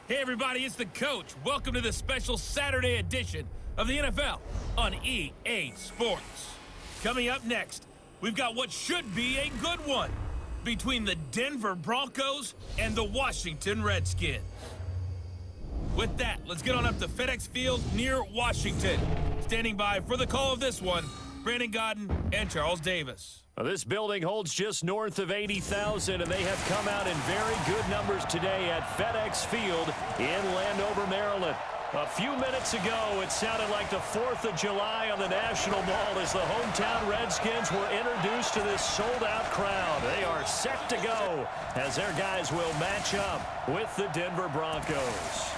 Hey everybody, it's the coach. Welcome to the special Saturday edition of the NFL on EA Sports. Coming up next, we've got what should be a good one between the Denver Broncos and the Washington Redskins. With that, let's get on up to FedEx Field near Washington. Standing by for the call of this one, Brandon Godden and Charles Davis. Well, this building holds just north of 80,000, and they have come out in very good numbers today at FedEx Field in Landover, Maryland. A few minutes ago, it sounded like the 4th of July on the National Mall as the hometown Redskins were introduced to this sold-out crowd. They are set to go as their guys will match up with the Denver Broncos.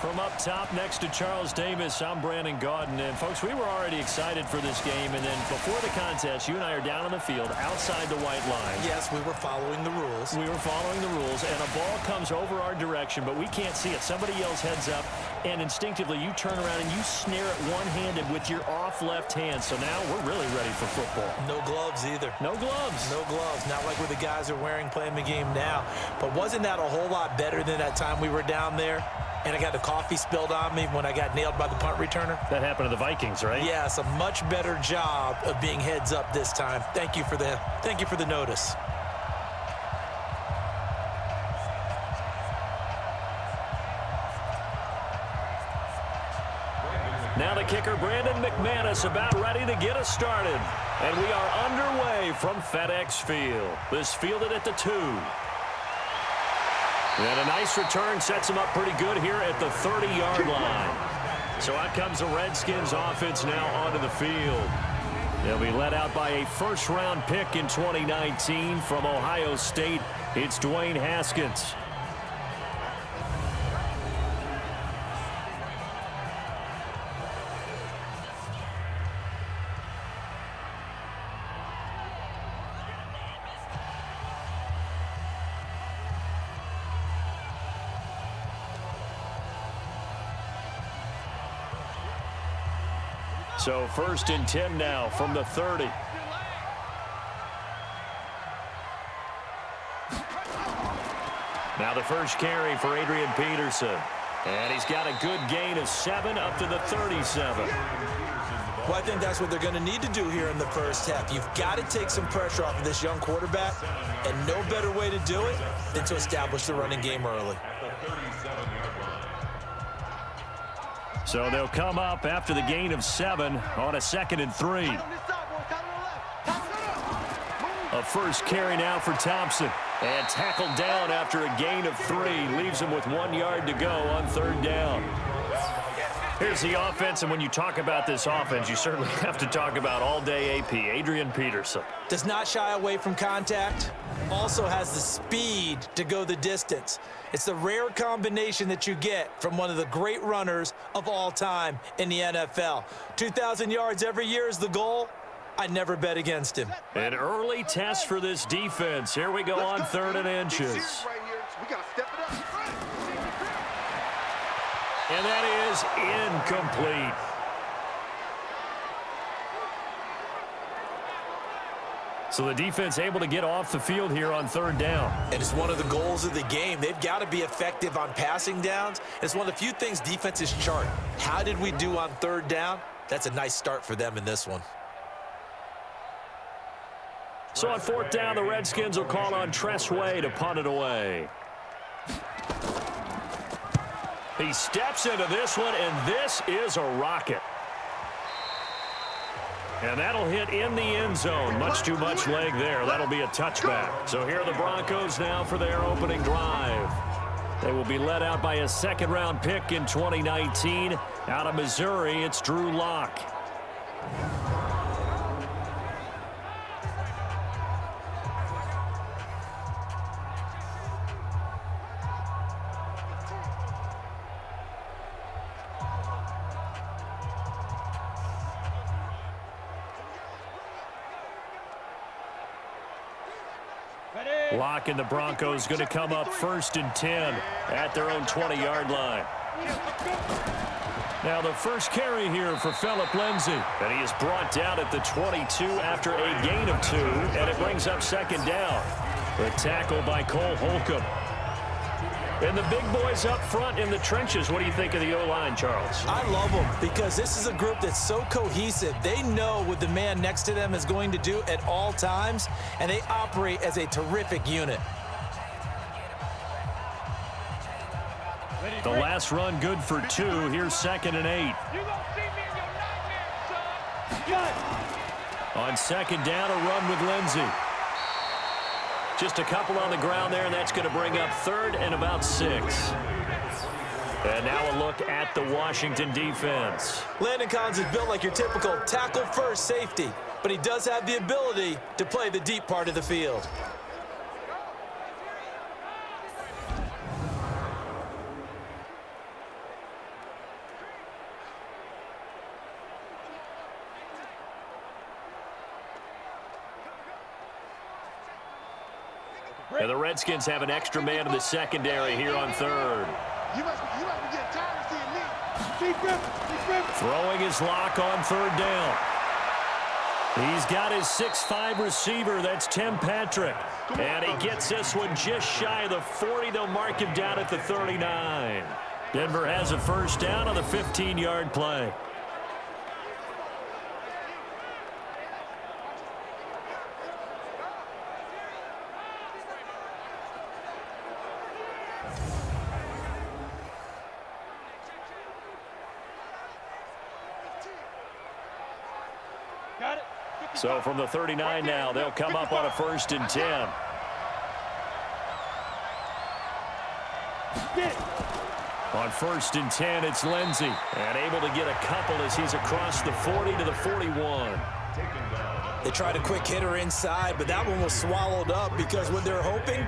From up top next to Charles Davis, I'm Brandon Gaudin. And, folks, we were already excited for this game. And then before the contest, you and I are down on the field outside the white line. Yes, we were following the rules. We were following the rules, and a ball comes over our direction, but we can't see it. Somebody yells heads up, and instinctively you turn around and you snare it one-handed with your off left hand. So now we're really ready for football. No gloves either. No gloves. No gloves. Not like what the guys are wearing playing the game now. But wasn't that a whole lot better than that time we were down there? And I got the coffee spilled on me when I got nailed by the punt returner. That happened to the Vikings, right? Yes, a much better job of being heads up this time. Thank you for the notice. Now the kicker, Brandon McManus, about ready to get us started. And we are underway from FedEx Field. This fielded at the 2. And a nice return sets him up pretty good here at the 30-yard line. So out comes the Redskins offense now onto the field. They'll be led out by a first-round pick in 2019 from Ohio State. It's Dwayne Haskins. So 1st and 10 now from the 30. Now the first carry for Adrian Peterson. And he's got a good gain of 7 up to the 37. Well, I think that's what they're going to need to do here in the first half. You've got to take some pressure off of this young quarterback, and no better way to do it than to establish the running game early. So they'll come up after the gain of 7 on a 2nd and 3. A first carry now for Thompson. And tackled down after a gain of 3. Leaves him with 1 yard to go on 3rd down. Here's the offense, and when you talk about this offense, you certainly have to talk about all-day AP, Adrian Peterson. Does not shy away from contact. Also has the speed to go the distance. It's the rare combination that you get from one of the great runners of all time in the NFL. 2,000 yards every year is the goal. I never bet against him. An early test for this defense. Here we go on 3rd and inches. And that is incomplete. So the defense able to get off the field here on 3rd down. And it's one of the goals of the game. They've got to be effective on passing downs. It's one of the few things defenses chart. How did we do on 3rd down? That's a nice start for them in this one. So on 4th down, the Redskins will call on Tress Way to punt it away. He steps into this one, and this is a rocket. And that'll hit in the end zone. Much too much leg there. That'll be a touchback. So here are the Broncos now for their opening drive. They will be led out by a 2nd-round pick in 2019. Out of Missouri, it's Drew Lock. Lock and the Broncos going to come up 1st and 10 at their own 20-yard line. Now the first carry here for Phillip Lindsay. And he is brought down at the 22 after a gain of 2. And it brings up 2nd down. The tackle by Cole Holcomb. And the big boys up front in the trenches, what do you think of the O-line, Charles? I love them because this is a group that's so cohesive. They know what the man next to them is going to do at all times, and they operate as a terrific unit. The last run good for 2. Here's 2nd and 8. On 2nd down, a run with Lindsey. Just a couple on the ground there, and that's going to bring up 3rd and about 6. And now a look at the Washington defense. Landon Collins is built like your typical tackle-first safety, but he does have the ability to play the deep part of the field. And the Redskins have an extra man in the secondary here on 3rd. You must be getting tired of seeing me. Throwing his lock on 3rd down. He's got his 6'5" receiver. That's Tim Patrick. And he gets this one just shy of the 40. They'll mark him down at the 39. Denver has a 1st down on the 15-yard play. So from the 39 now, they'll come up on a 1st and 10. On 1st and 10, it's Lindsey. And able to get a couple as he's across the 40 to the 41. They tried a quick hitter inside, but that one was swallowed up because what they're hoping,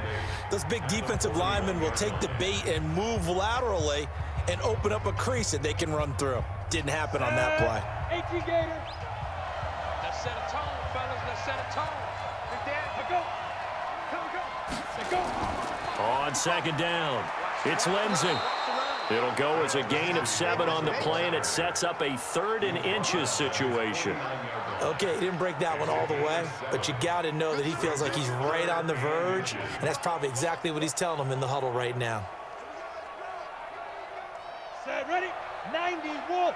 those big defensive linemen will take the bait and move laterally and open up a crease that they can run through. Didn't happen on that play. 18 Gator. Let's set a tone, fellas. Let's set a tone. Big Dan, go. Come, go. On 2nd down, it's Lindsey. It'll go as a gain of 7 on the play, and it sets up a 3rd and inches situation. Okay, he didn't break that one all the way, but you got to know that he feels like he's right on the verge, and that's probably exactly what he's telling them in the huddle right now. Set, ready? 90, Wolf.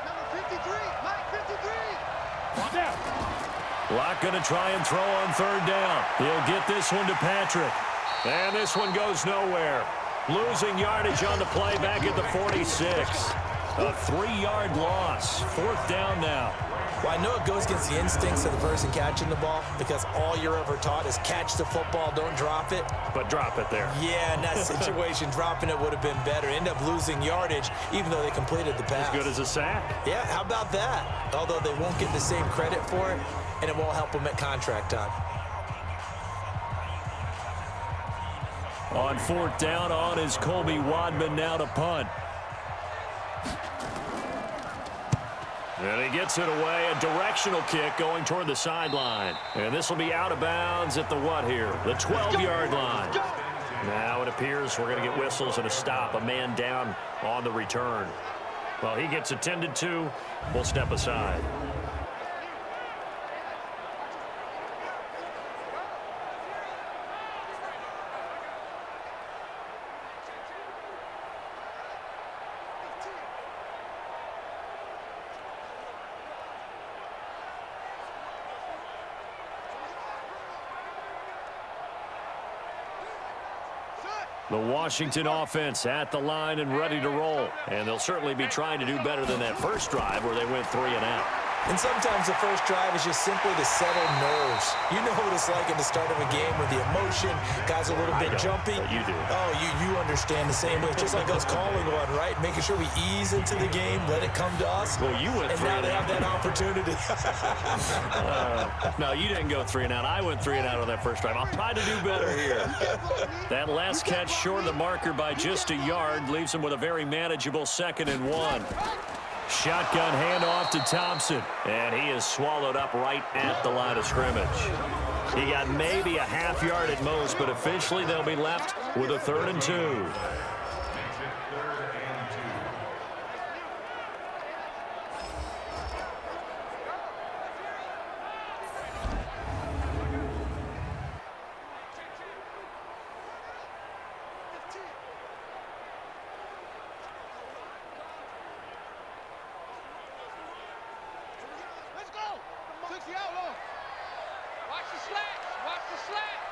Number 53, Mike 53. Down. Locke going to try and throw on 3rd down. He'll get this one to Patrick. And this one goes nowhere. Losing yardage on the play back at the 46. A 3-yard loss. 4th down now. Well, I know it goes against the instincts of the person catching the ball because all you're ever taught is catch the football, don't drop it. But drop it there. Yeah, in that situation, dropping it would have been better. End up losing yardage even though they completed the pass. As good as a sack. Yeah, how about that? Although they won't get the same credit for it, and it won't help them at contract time. On 4th down, on is Colby Wadman now to punt. And he gets it away, a directional kick going toward the sideline. And this will be out of bounds at the what here? The 12-yard line. Now it appears we're going to get whistles and a stop, a man down on the return. Well, he gets attended to. We'll step aside. The Washington offense at the line and ready to roll. And they'll certainly be trying to do better than that first drive where they went 3 and out. And sometimes the first drive is just simply to settle nerves. You know what it's like at the start of a game with the emotion, guys a little bit jumpy. But you do. Oh, you understand the same way. It's just like us calling one, right? Making sure we ease into the game, let it come to us. Well, you went and 3 now and they out. have that opportunity. No, you didn't go 3 and out. I went 3 and out on that first drive. I'll try to do better here. That last catch short of the marker by just a yard leaves him with a very manageable 2nd and 1. Shotgun handoff to Thompson, and he is swallowed up right at the line of scrimmage. He got maybe a half yard at most, but officially they'll be left with a 3rd and 2. Watch the slats. Watch the slats.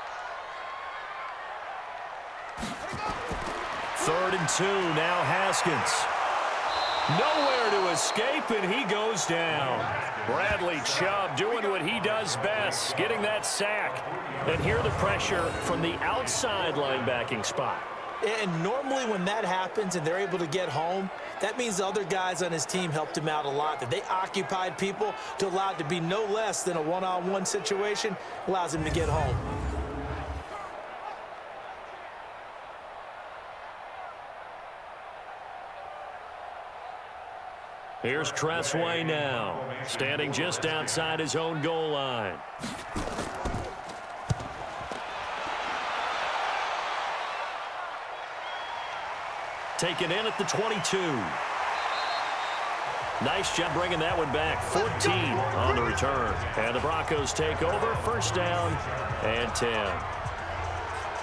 3rd and 2, now Haskins. Nowhere to escape, and he goes down. Bradley Chubb doing what he does best, getting that sack. And here the pressure from the outside linebacking spot. And normally when that happens and they're able to get home, that means the other guys on his team helped him out a lot. That they occupied people to allow it to be no less than a one-on-one situation allows him to get home. Here's Tressway now, standing just outside his own goal line. Taken in at the 22. Nice job bringing that one back. 14 on the return. And the Broncos take over. 1st down and 10.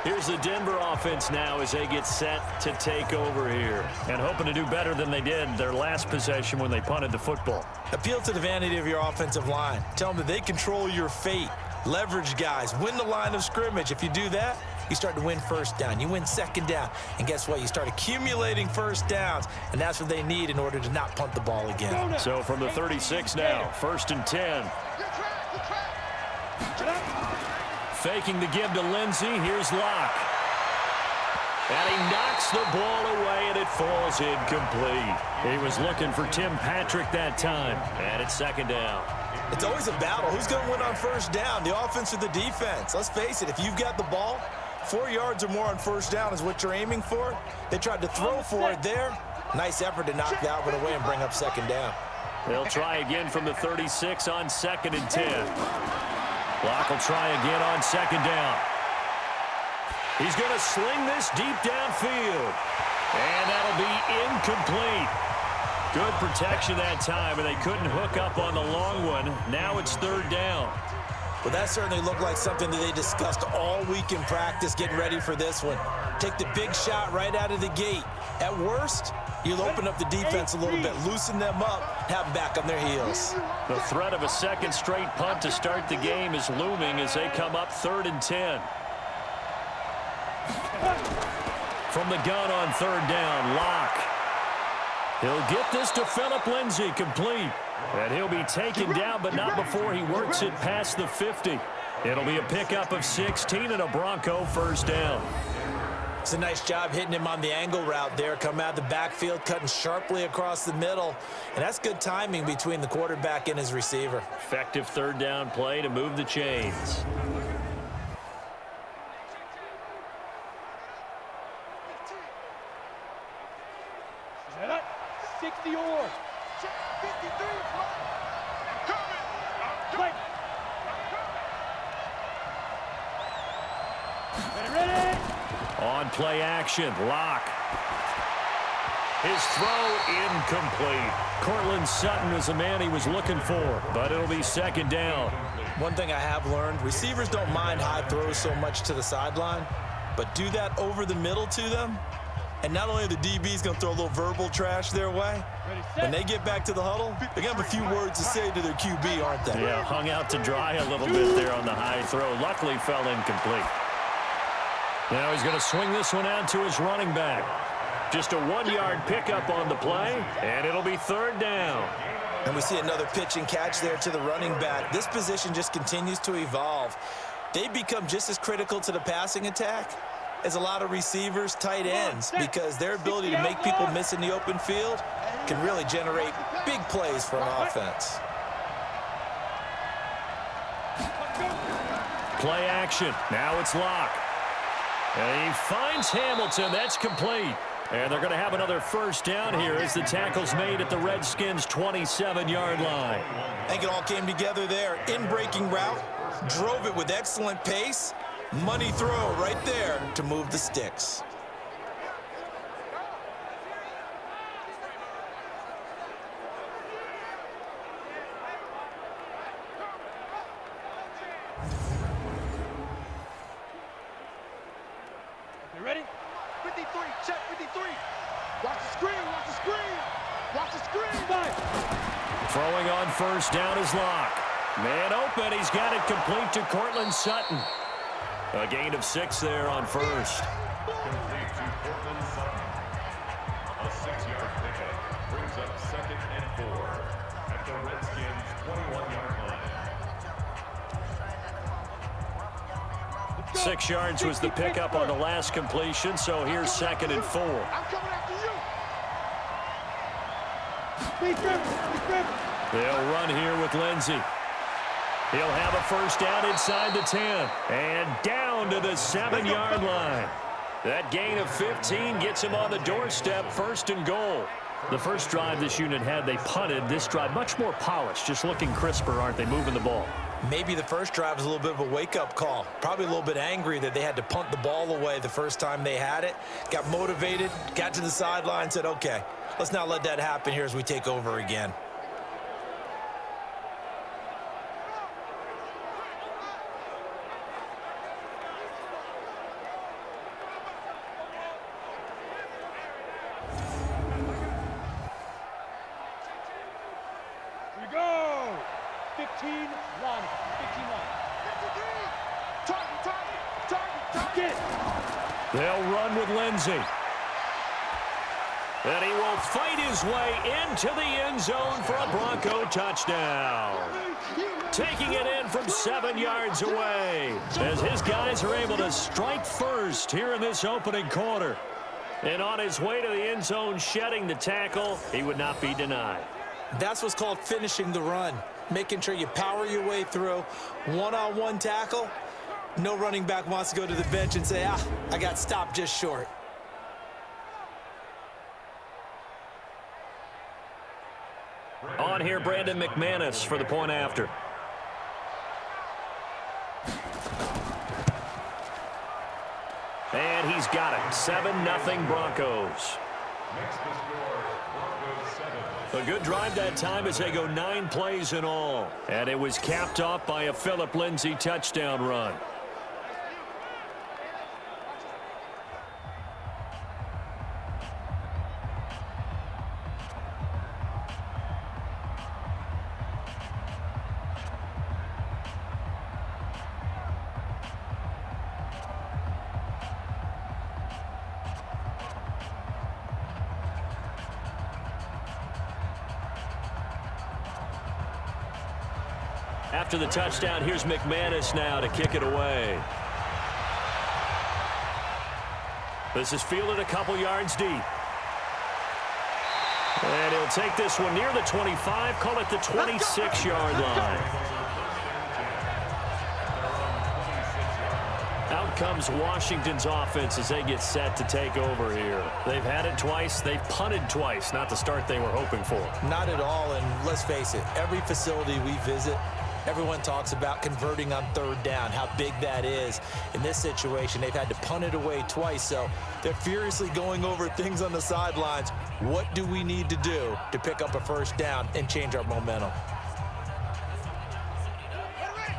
Here's the Denver offense now as they get set to take over here. And hoping to do better than they did their last possession when they punted the football. Appeal to the vanity of your offensive line. Tell them that they control your fate. Leverage guys. Win the line of scrimmage. If you do that, you start to win 1st down. You win 2nd down. And guess what? You start accumulating 1st downs. And that's what they need in order to not punt the ball again. So from the 36 now, 1st and 10. Faking the give to Lindsey. Here's Locke. And he knocks the ball away, and it falls incomplete. He was looking for Tim Patrick that time. And it's 2nd down. It's always a battle. Who's going to win on 1st down, the offense or the defense? Let's face it, if you've got the ball, 4 yards or more on 1st down is what you're aiming for. They tried to throw for it there. Nice effort to knock that one away and bring up 2nd down. They'll try again from the 36 on 2nd and 10. Locke will try again on 2nd down. He's going to sling this deep downfield. And that'll be incomplete. Good protection that time, and they couldn't hook up on the long one. Now it's 3rd down. Well, that certainly looked like something that they discussed all week in practice, getting ready for this one. Take the big shot right out of the gate. At worst, you'll open up the defense a little bit, loosen them up, have them back on their heels. The threat of a 2nd straight punt to start the game is looming as they come up 3rd and 10. From the gun on 3rd down, Locke. He'll get this to Phillip Lindsay, complete. And he'll be taken down, but not before he works it past the 50. It'll be a pickup of 16 and a Bronco 1st down. It's a nice job hitting him on the angle route there. Come out of the backfield, cutting sharply across the middle. And that's good timing between the quarterback and his receiver. Effective 3rd down play to move the chains. Set up. 60 or. Check 53. Play. Ready. On play action, Locke. His throw incomplete. Cortland Sutton was the man he was looking for, but it'll be 2nd down. One thing I have learned, receivers don't mind high throws so much to the sideline, but do that over the middle to them, and not only are the DBs going to throw a little verbal trash their way, when they get back to the huddle, they're going to have a few words to say to their QB, aren't they? Yeah, hung out to dry a little bit there on the high throw. Luckily fell incomplete. Now he's going to swing this one out to his running back. Just a 1-yard pickup on the play, and it'll be 3rd down. And we see another pitch and catch there to the running back. This position just continues to evolve. They become just as critical to the passing attack as a lot of receivers, tight ends, because their ability to make people miss in the open field can really generate big plays for an offense. Play action. Now it's Locke. And he finds Hamilton. That's complete. And they're going to have another 1st down here as the tackle's made at the Redskins' 27-yard line. I think it all came together there. In-breaking route, drove it with excellent pace. Money throw right there to move the sticks. You ready? 53, check 53. Watch the screen, watch the screen. Watch the screen. Bye. Throwing on 1st down is Locke. Man open. He's got it complete to Cortland Sutton. A gain of 6 there on first. Complete to Cortland Sutton. A 6-yard pickup brings up 2nd and 4 at the Redskins' 21-yard line. 6 yards was the pickup on the last completion, so here's 2nd and 4. I'm coming after you. They'll run here with Lindsey. He'll have a first down inside the 10 and down to the 7-yard line. That gain of 15 gets him on the doorstep, 1st and goal. The first drive this unit had, they punted. This drive much more polished, just looking crisper, aren't they, moving the ball? Maybe the first drive was a little bit of a wake-up call. Probably a little bit angry that they had to punt the ball away the first time they had it. Got motivated, got to the sideline, said, okay, let's not let that happen here as we take over again. Here we go. 15 line. 15 line. Target. They'll run with Lindsey. And he will fight his way into the end zone for a Bronco touchdown. Taking it in from 7 yards away as his guys are able to strike first here in this opening quarter. And on his way to the end zone, shedding the tackle, he would not be denied. That's what's called finishing the run. Making sure you power your way through. One-on-one tackle. No running back wants to go to the bench and say, I got stopped just short. On here, Brandon McManus for the point after. And he's got it. 7-0 Broncos. Makes the score Broncos 7. A good drive that time as they go 9 plays in all. And it was capped off by a Phillip Lindsay touchdown run. After the touchdown, here's McManus now to kick it away. This is fielded a couple yards deep. And he'll take this one near the 25, call it the 26-yard line. Out comes Washington's offense as they get set to take over here. They've had it twice. They've punted twice. Not the start they were hoping for. Not at all, and let's face it, every facility we visit, everyone talks about converting on 3rd down, how big that is. In this situation, they've had to punt it away twice, so they're furiously going over things on the sidelines. What do we need to do to pick up a first down and change our momentum?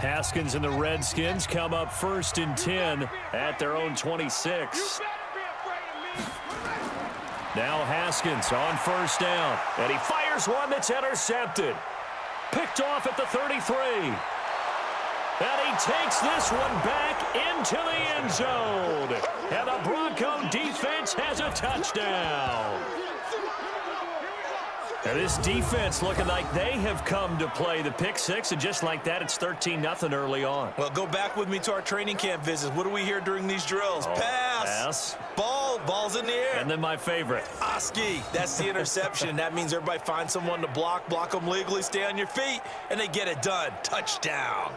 Haskins and the Redskins come up 1st and 10 at their own 26. Now Haskins on 1st down, and he fires one that's intercepted. Picked off at the 33. And he takes this one back into the end zone. And the Bronco defense has a touchdown. And this defense looking like they have come to play the pick six, and just like that, it's 13-0 early on. Well, go back with me to our training camp visits. What do we hear during these drills? Pass. Ball's in the air. And then my favorite. Oski, that's the interception. That means everybody finds someone to block them legally, stay on your feet, and they get it done. Touchdown.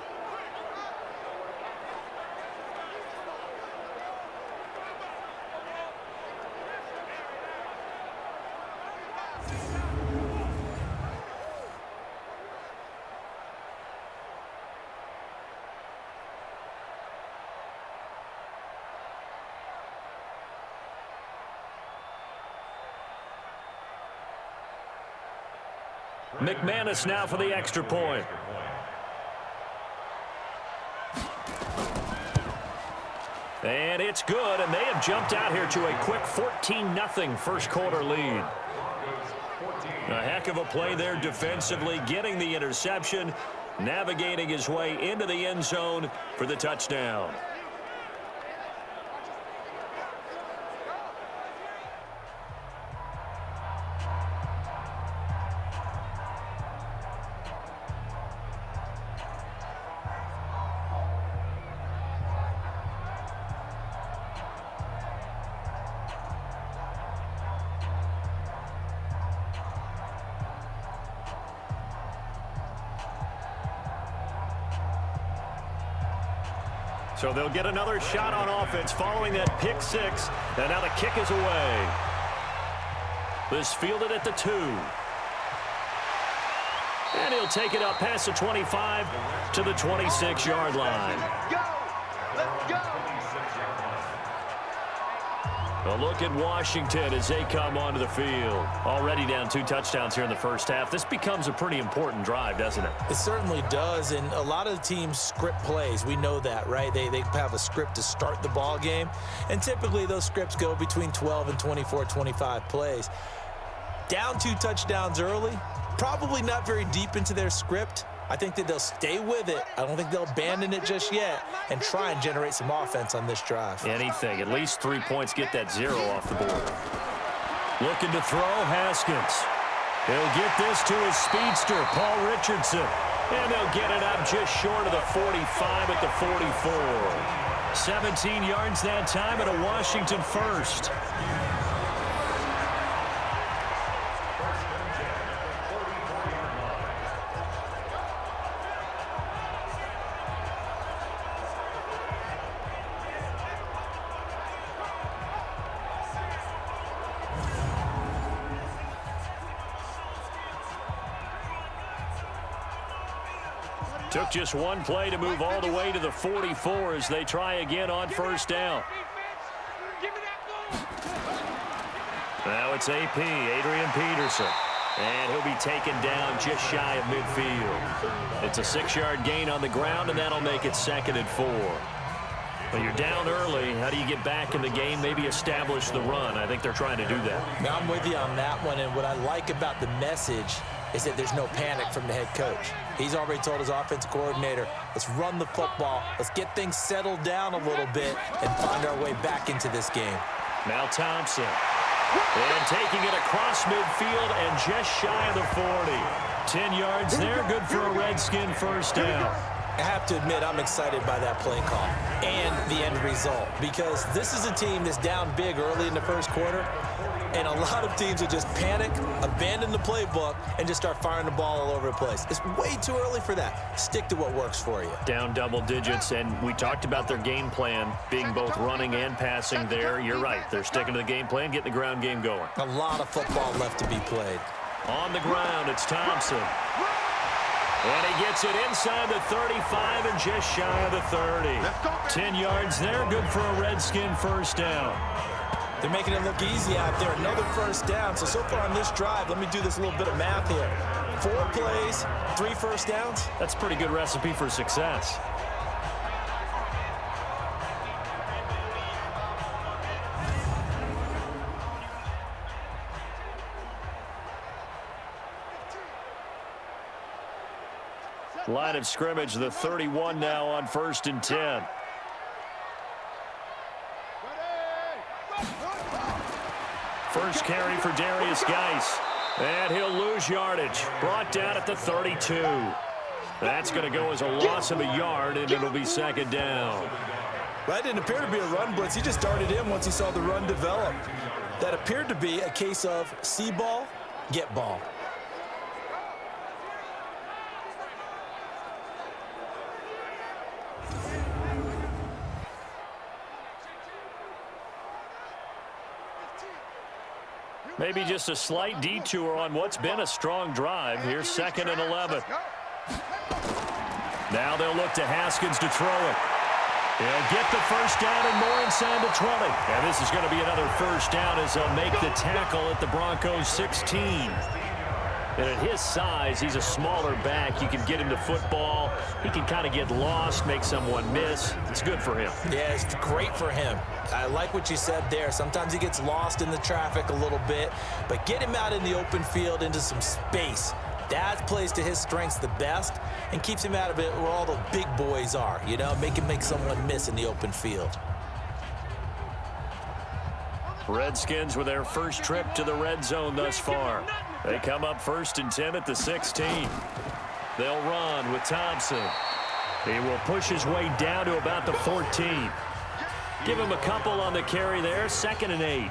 McManus now for the extra point. And it's good, and they have jumped out here to a quick 14-0 first quarter lead. A heck of a play there defensively, getting the interception. navigating his way into the end zone for the touchdown. So they'll get another shot on offense following that pick six. And now the kick is away. This fielded at the 2. And he'll take it up past the 25 to the 26-yard line. Go! Let's go! A look at Washington as they come onto the field. Already down 2 touchdowns here in the first half. This becomes a pretty important drive, doesn't it? It certainly does, and a lot of the teams script plays. We know that, right? They have a script to start the ball game, and typically those scripts go between 12 and 24, 25 plays. Down 2 touchdowns early, probably not very deep into their script. I think that they'll stay with it. I don't think they'll abandon it just yet and try and generate some offense on this drive. Anything. At least 3 points. Get that 0 off the board. Looking to throw, Haskins. He'll get this to his speedster, Paul Richardson. And they'll get it up just short of the 45 at the 44. 17 yards that time and a Washington first. Took just one play to move all the way to the 44 as they try again on first down. Now it's AP, Adrian Peterson. And he'll be taken down just shy of midfield. It's a 6-yard gain on the ground, and that'll make it 2nd and 4. When you're down early, how do you get back in the game, maybe establish the run? I think they're trying to do that. Now, I'm with you on that one, and what I like about the message is that there's no panic from the head coach. He's already told his offensive coordinator, let's run the football, let's get things settled down a little bit and find our way back into this game. Now Thompson. And taking it across midfield and just shy of the 40. 10 yards there, good for a Redskin first down. I have to admit, I'm excited by that play call and the end result because this is a team that's down big early in the first quarter, and a lot of teams will just panic, abandon the playbook, and just start firing the ball all over the place. It's way too early for that. Stick to what works for you. Down double digits, and we talked about their game plan being both running and passing there. You're right. They're sticking to the game plan, getting the ground game going. A lot of football left to be played. On the ground, it's Thompson. And he gets it inside the 35 and just shy of the 30. 10 yards there, good for a Redskin first down. They're making it look easy out there. Another first down. So far on this drive, let me do this little bit of math here. 4 plays, 3 first downs. That's a pretty good recipe for success. Line of scrimmage, the 31 now on 1st and 10. First carry for Darius Geis. And he'll lose yardage. Brought down at the 32. That's going to go as a loss of a yard, and it'll be 2nd down. That didn't appear to be a run blitz. He just darted in once he saw the run develop. That appeared to be a case of see ball, get ball. Maybe just a slight detour on what's been a strong drive. Here's 2nd and 11. Now they'll look to Haskins to throw it. He'll get the first down and more inside the 20. And this is going to be another first down as they'll make the tackle at the Broncos 16. And at his size, he's a smaller back. You can get him to football. He can kind of get lost, make someone miss. It's good for him. Yeah, it's great for him. I like what you said there. Sometimes he gets lost in the traffic a little bit, but get him out in the open field into some space. That plays to his strengths the best and keeps him out of it where all the big boys are, you know, make someone miss in the open field. Redskins with their first trip to the red zone thus far. They come up 1st and 10 at the 16. They'll run with Thompson. He will push his way down to about the 14. Give him a couple on the carry there, 2nd and 8.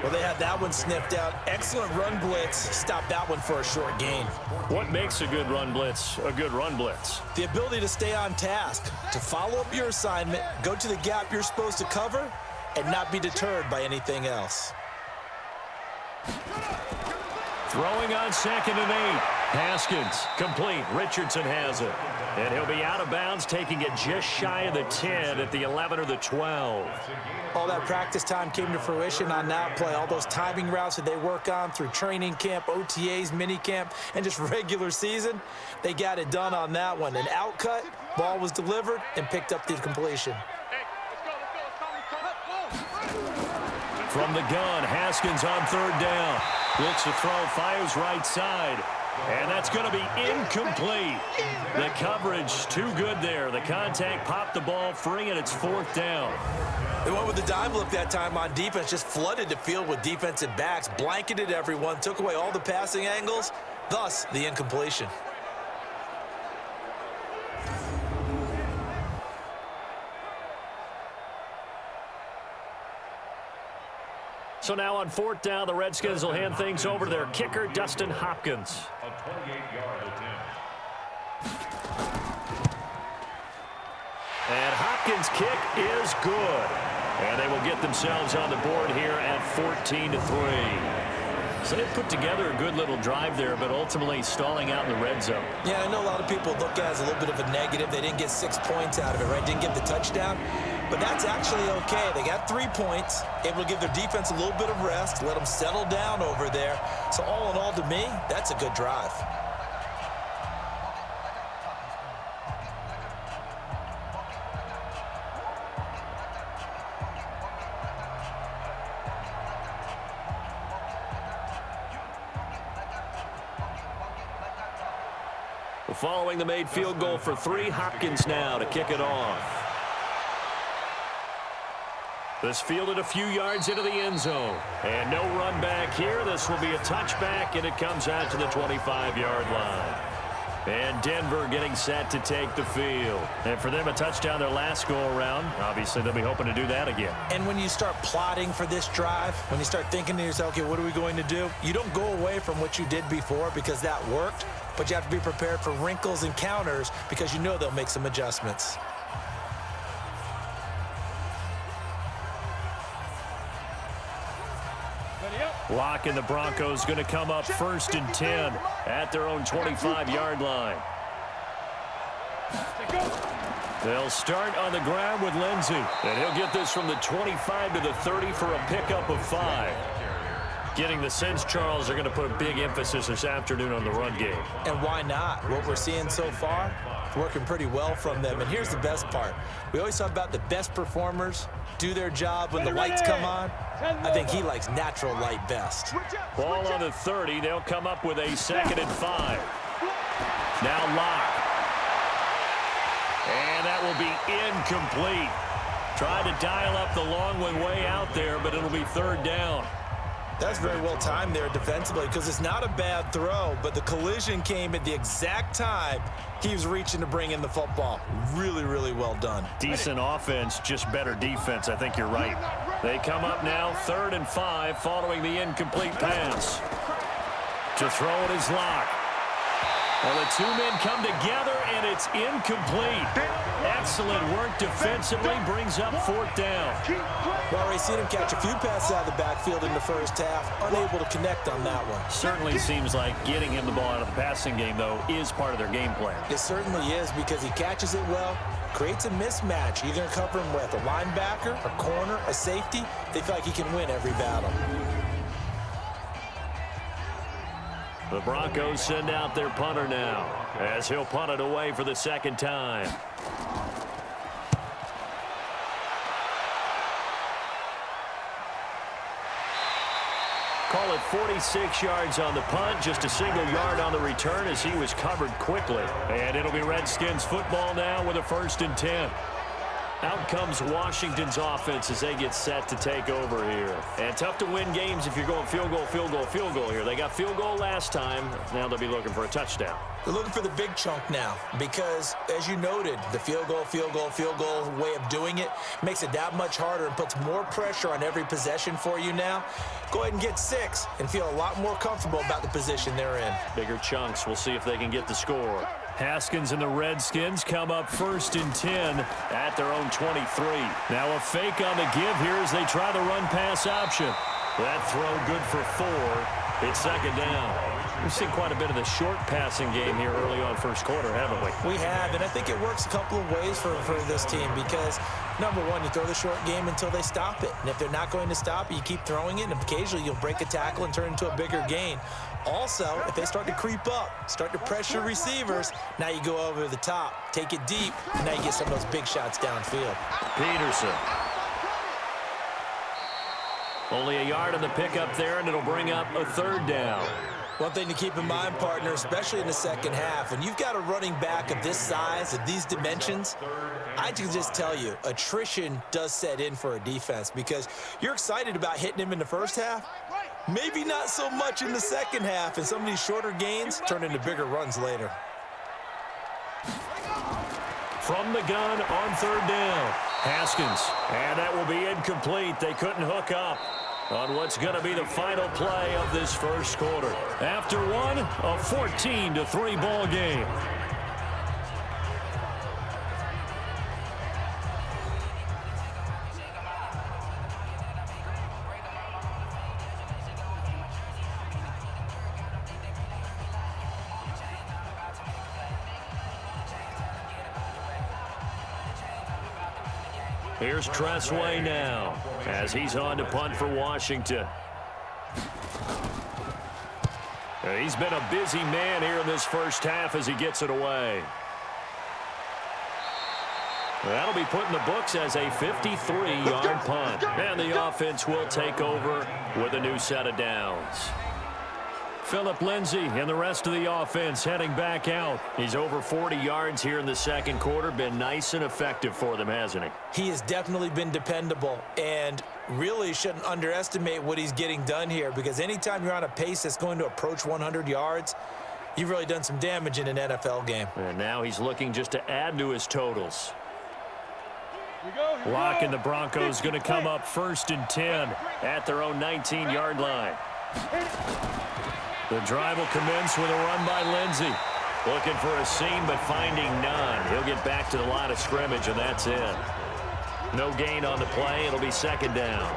Well, they had that one sniffed out. Excellent run blitz. Stop that one for a short gain. What makes a good run blitz a good run blitz? The ability to stay on task, to follow up your assignment, go to the gap you're supposed to cover, and not be deterred by anything else. Throwing on 2nd and 8. Haskins, complete. Richardson has it. And he'll be out of bounds, taking it just shy of the 10 at the 11 or the 12. All that practice time came to fruition on that play. All those timing routes that they work on through training camp, OTAs, minicamp, and just regular season, they got it done on that one. An outcut, ball was delivered, and picked up the completion. From the gun, Haskins on 3rd down. Looks to throw, fires right side. And that's going to be incomplete. The coverage too good there. The contact popped the ball free, and it's 4th down. They went with the dime look that time on defense, just flooded the field with defensive backs, blanketed everyone, took away all the passing angles, thus the incompletion. So now on 4th down, the Redskins will hand things over to their kicker, Dustin Hopkins. A 28-yard attempt. And Hopkins' kick is good. And they will get themselves on the board here at 14-3. So they put together a good little drive there, but ultimately stalling out in the red zone. Yeah, I know a lot of people look at it as a little bit of a negative. They didn't get 6 points out of it, right? Didn't get the touchdown. But that's actually okay. They got 3 points, able to give their defense a little bit of rest, let them settle down over there. So all in all, to me, that's a good drive. Following the made field goal for 3, Hopkins now to kick it off. This fielded a few yards into the end zone. And no run back here. This will be a touchback, and it comes out to the 25-yard line. And Denver getting set to take the field. And for them, a touchdown their last go-around. Obviously, they'll be hoping to do that again. And when you start plotting for this drive, when you start thinking to yourself, okay, what are we going to do? You don't go away from what you did before because that worked, but you have to be prepared for wrinkles and counters because you know they'll make some adjustments. Locke and the Broncos going to come up 1st and 10 at their own 25-yard line. They'll start on the ground with Lindsey, and he'll get this from the 25 to the 30 for a pickup of 5. Getting the sense, Charles, are going to put a big emphasis this afternoon on the run game. And why not? What we're seeing so far, working pretty well from them. And here's the best part. We always talk about the best performers do their job when the lights come on. I think he likes natural light best. Ball on the 30. They'll come up with a 2nd and 5. Now Locke. And that will be incomplete. Tried to dial up the long one way out there, but it'll be 3rd down. That's very well timed there defensively because it's not a bad throw, but the collision came at the exact time he was reaching to bring in the football. Really, really well done. Decent offense, just better defense. I think you're right. They come up now 3rd and 5 following the incomplete pass. To throw it is Locke. Well, the 2 men come together, and it's incomplete. Excellent work defensively, brings up 4th down. Well, already seen him catch a few passes out of the backfield in the first half, unable to connect on that one. Certainly seems like getting him the ball out of the passing game, though, is part of their game plan. It certainly is because he catches it well, creates a mismatch. You're going to cover him with a linebacker, a corner, a safety. They feel like he can win every battle. The Broncos send out their punter now as he'll punt it away for the 2nd time. Call it 46 yards on the punt, just a single yard on the return as he was covered quickly. And it'll be Redskins football now with a 1st and 10. Out comes Washington's offense as they get set to take over here. And tough to win games if you're going field goal, field goal, field goal here. They got field goal last time. Now they'll be looking for a touchdown. They're looking for the big chunk now because, as you noted, the field goal way of doing it makes it that much harder and puts more pressure on every possession for you now. Go ahead and get 6 and feel a lot more comfortable about the position they're in. Bigger chunks. We'll see if they can get the score. Haskins and the Redskins come up 1st and 10 at their own 23. Now a fake on the give here as they try the run-pass option. That throw good for 4. It's 2nd down. We've seen quite a bit of the short passing game here early on 1st quarter, haven't we? We have, and I think it works a couple of ways for this team because, number one, you throw the short game until they stop it. And if they're not going to stop it, you keep throwing it, and occasionally you'll break a tackle and turn into a bigger gain. Also, if they start to creep up, start to pressure receivers, now you go over the top, take it deep, and now you get some of those big shots downfield. Peterson. Only a yard on the pickup there, and it'll bring up a 3rd down. One thing to keep in mind, partner, especially in the second half, when you've got a running back of this size, of these dimensions, I can just tell you, attrition does set in for a defense because you're excited about hitting him in the first half, maybe not so much in the second half, and some of these shorter gains turn into bigger runs later. From the gun on 3rd down, Haskins, and that will be incomplete. They couldn't hook up on what's going to be the final play of this 1st quarter. After one, a 14-3 ball game. Here's Tressway now as he's on to punt for Washington. He's been a busy man here in this first half as he gets it away. That'll be put in the books as a 53-yard punt. And the offense will take over with a new set of downs. Phillip Lindsay and the rest of the offense heading back out. He's over 40 yards here in the 2nd quarter. Been nice and effective for them, hasn't he? He has definitely been dependable and really shouldn't underestimate what he's getting done here because anytime you're on a pace that's going to approach 100 yards, you've really done some damage in an NFL game. And now he's looking just to add to his totals. Locke and the Broncos going to come up 1st and 10 at their own 19-yard line. The drive will commence with a run by Lindsay. Looking for a seam, but finding none. He'll get back to the line of scrimmage, and that's it. No gain on the play. It'll be 2nd down.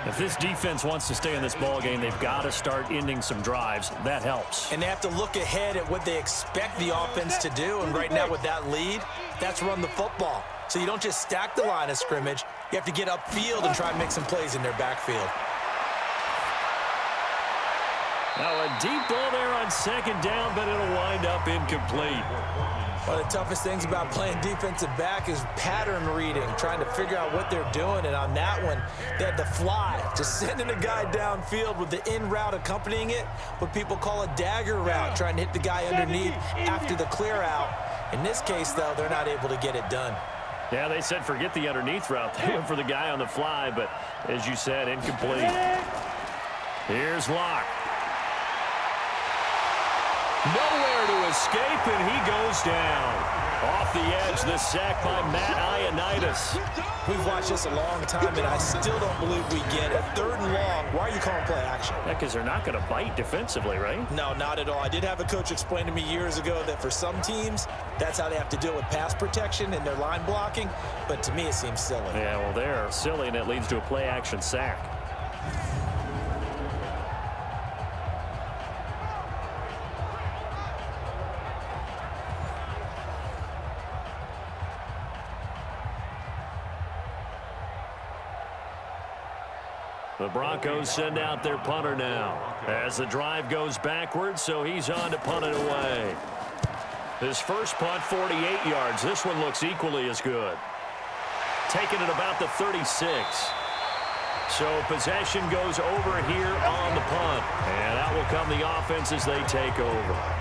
If this defense wants to stay in this ball game, they've got to start ending some drives. That helps. And they have to look ahead at what they expect the offense to do. And right now with that lead, that's run the football. So you don't just stack the line of scrimmage. You have to get upfield and try and make some plays in their backfield. Now a deep ball there on 2nd down, but it'll wind up incomplete. One of the toughest things about playing defensive back is pattern reading, trying to figure out what they're doing. And on that one, they had the fly, just sending a guy downfield with the in route accompanying it, what people call a dagger route, trying to hit the guy underneath after the clear out. In this case, though, they're not able to get it done. Yeah, they said forget the underneath route. They went for the guy on the fly, but as you said, incomplete. Here's Locke. Nowhere to escape, and he goes down. Off the edge, the sack by Matt Ioannidis. We've watched this a long time, and I still don't believe we get it. 3rd and long. Why are you calling play action? Yeah, because they're not going to bite defensively, right? No, not at all. I did have a coach explain to me years ago that for some teams, that's how they have to deal with pass protection and their line blocking. But to me, it seems silly. Yeah, well, they're silly, and it leads to a play action sack. The Broncos send out their punter now as the drive goes backwards, so he's on to punt it away. His first punt, 48 yards. This one looks equally as good. Taking it about the 36. So possession goes over here on the punt. And out will come the offense as they take over.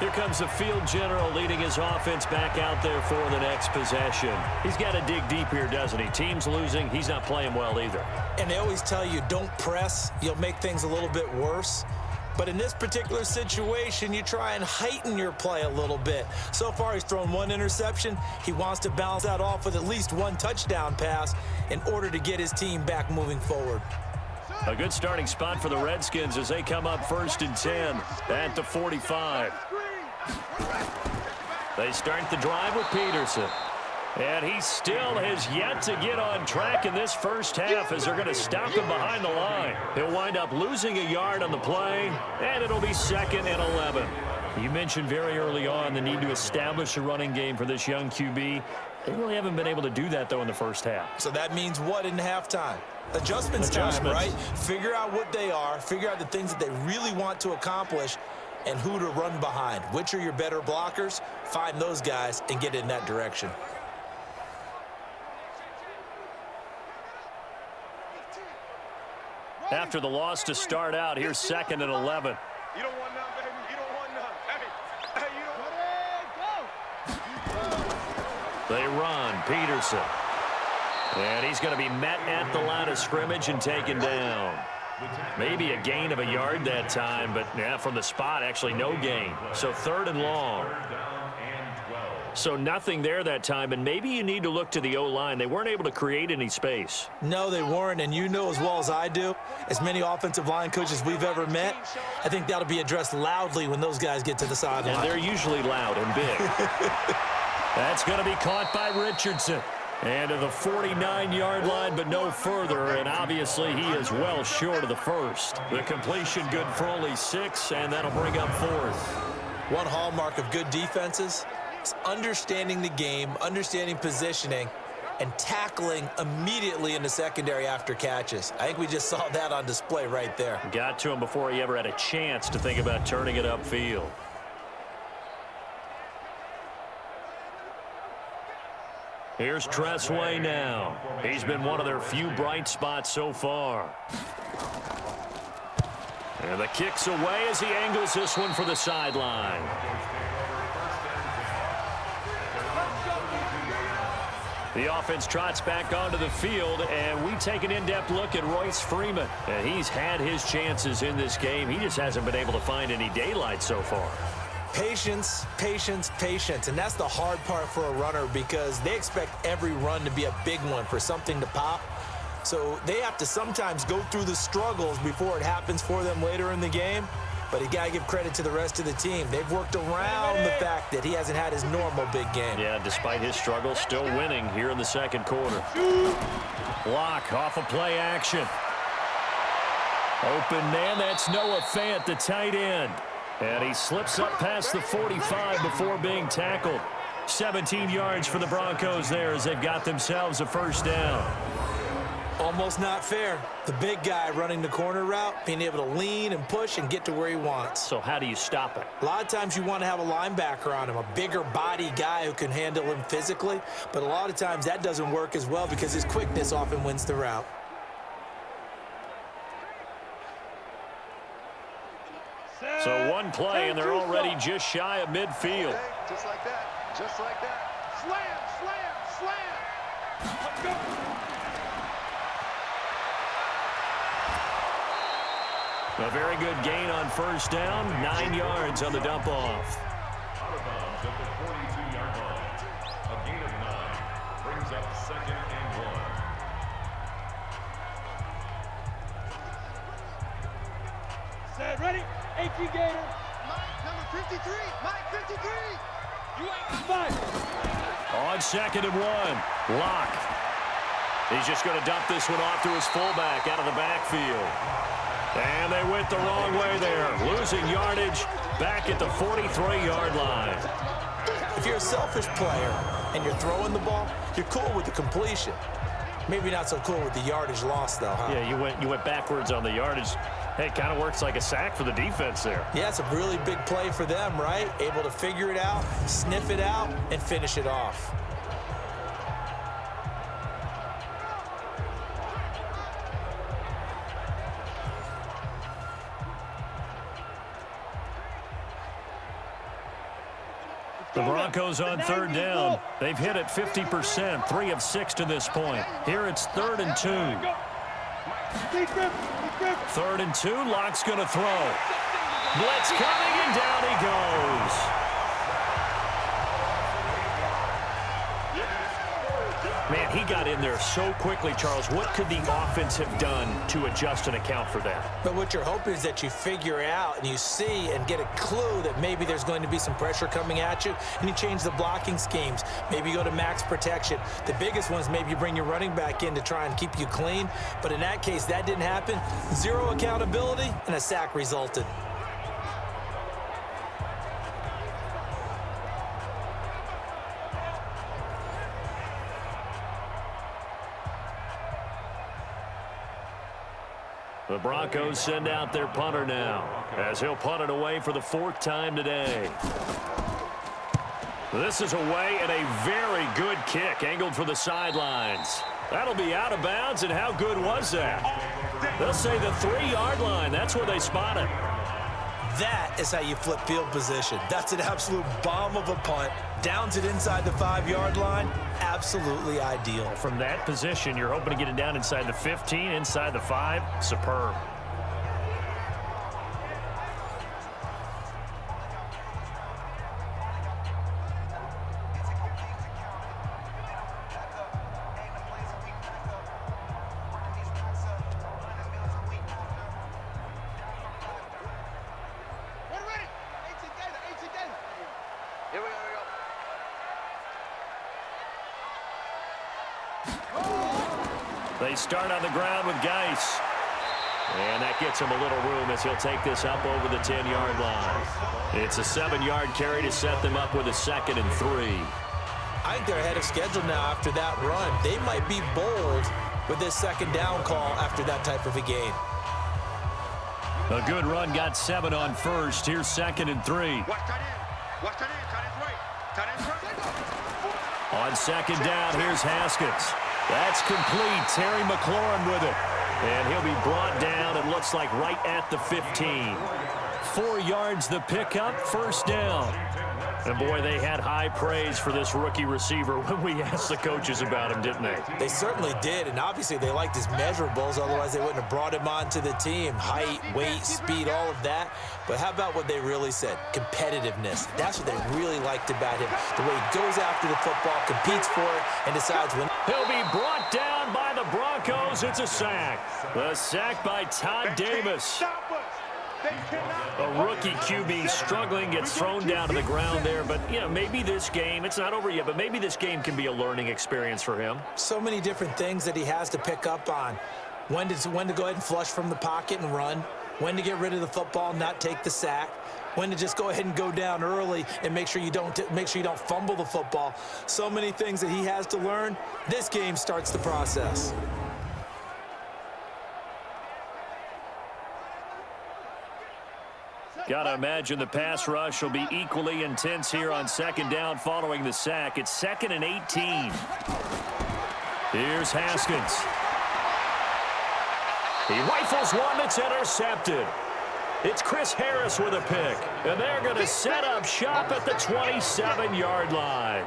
Here comes the field general leading his offense back out there for the next possession. He's got to dig deep here, doesn't he? Team's losing. He's not playing well either. And they always tell you, don't press. You'll make things a little bit worse. But in this particular situation, you try and heighten your play a little bit. So far, he's thrown one interception. He wants to balance that off with at least one touchdown pass in order to get his team back moving forward. A good starting spot for the Redskins as they come up 1st and 10 at the 45. They start the drive with Peterson. And he still has yet to get on track in this first half as they're going to stop him behind the line. He'll wind up losing a yard on the play, and it'll be 2nd and 11. You mentioned very early on the need to establish a running game for this young QB. They really haven't been able to do that, though, in the first half. So that means what in halftime? Adjustments time, right? Figure out what they are, figure out the things that they really want to accomplish, and who to run behind. Which are your better blockers? Find those guys and get in that direction. After the loss to start out, here's 2nd and 11. You don't want none, baby. You don't want none. Hey, you don't want none. They run. Peterson. And he's going to be met at the line of scrimmage and taken down. Maybe a gain of a yard that time, but yeah, from the spot, actually no gain. So 3rd and long. So nothing there that time, and maybe you need to look to the O-line. They weren't able to create any space. No, they weren't, and you know as well as I do, as many offensive line coaches we've ever met, I think that'll be addressed loudly when those guys get to the sideline. And they're usually loud and big. That's going to be caught by Richardson. And to the 49-yard line, but no further, and obviously he is well short of the first. The completion good for only 6, and that'll bring up 4th. One hallmark of good defenses is understanding the game, understanding positioning, and tackling immediately in the secondary after catches. I think we just saw that on display right there. Got to him before he ever had a chance to think about turning it upfield. Here's Tressway now. He's been one of their few bright spots so far. And the kick's away as he angles this one for the sideline. The offense trots back onto the field, and we take an in-depth look at Royce Freeman. And he's had his chances in this game. He just hasn't been able to find any daylight so far. Patience, patience, patience. And that's the hard part for a runner because they expect every run to be a big one for something to pop. So they have to sometimes go through the struggles before it happens for them later in the game. But you got to give credit to the rest of the team. They've worked around the fact that he hasn't had his normal big game. Yeah, despite his struggles, still winning here in the second quarter. Block off of play action. Open man, that's Noah Fant, the tight end. And he slips up past the 45 before being tackled. 17 yards for the Broncos there as they've got themselves a first down. Almost not fair. The big guy running the corner route, being able to lean and push and get to where he wants. So how do you stop it? A lot of times you want to have a linebacker on him, a bigger body guy who can handle him physically. But a lot of times that doesn't work as well because his quickness often wins the route. So one play, and they're already just shy of midfield. Just like that. Just like that. Slam, slam, slam. Let's go. A very good gain on first down, 9 yards on the dump off. Out of bounds at the 42-yard line. A gain of 9 brings up 2nd and 1. Set, ready? 18 Gator. Mike, number 53. Mike, 53. You ain't five. On 2nd and 1, Locke. He's just going to dump this one off to his fullback out of the backfield. And they went the wrong way there, losing yardage back at the 43-yard line. If you're a selfish player and you're throwing the ball, you're cool with the completion. Maybe not so cool with the yardage loss, though, huh? Yeah, you went backwards on the yardage. Hey, it kind of works like a sack for the defense there. Yeah, it's a really big play for them, right? Able to figure it out, sniff it out, and finish it off. The Broncos on third down. They've hit it 50%, 3 of 6 to this point. Here it's 3rd and 2. 3rd and 2, Locke's going to throw. Blitz coming, and down he goes. Man, he got in there so quickly, Charles. What could the offense have done to adjust and account for that? But what you're hoping is that you figure out and you see and get a clue that maybe there's going to be some pressure coming at you, and you change the blocking schemes. Maybe you go to max protection. The biggest one is maybe you bring your running back in to try and keep you clean. But in that case, that didn't happen. 0 accountability, and a sack resulted. The Broncos send out their punter now, as he'll punt it away for the 4th time today. This is away, and a very good kick, angled for the sidelines. That'll be out of bounds, and how good was that? They'll say the 3-yard line. That's where they spot it. That is how you flip field position. That's an absolute bomb of a punt. Downs it inside the 5-yard line. Absolutely ideal. From that position, you're hoping to get it down inside the 15, inside the 5. Superb. They start on the ground with Geis. And that gets him a little room as he'll take this up over the 10-yard line. It's a 7-yard carry to set them up with a 2nd and 3. I think they're ahead of schedule now after that run. They might be bold with this 2nd down call after that type of a gain. A good run, got 7 on first. Here's 2nd and 3. On 2nd down, here's Haskins. That's complete. Terry McLaurin with it. And he'll be brought down, it looks like, right at the 15. 4 yards the pickup, 1st down. And, boy, they had high praise for this rookie receiver when we asked the coaches about him, didn't they? They certainly did, and obviously they liked his measurables. Otherwise, they wouldn't have brought him onto the team. Height, weight, speed, all of that. But how about what they really said? Competitiveness. That's what they really liked about him. The way he goes after the football, competes for it, and decides when. He'll be brought down by the Broncos. It's a sack. The sack by Todd Davis. A rookie QB struggling, gets thrown down to the ground there. But, you know, maybe this game, it's not over yet, but maybe this game can be a learning experience for him. So many different things that he has to pick up on. When to go ahead and flush from the pocket and run. When to get rid of the football, not take the sack. When to just go ahead and go down early and make sure you don't fumble the football. So many things that he has to learn. This game starts the process. Got to imagine the pass rush will be equally intense here on 2nd down following the sack. It's 2nd and 18. Here's Haskins. He rifles one that's intercepted. It's Chris Harris with a pick. And they're going to set up shop at the 27-yard line.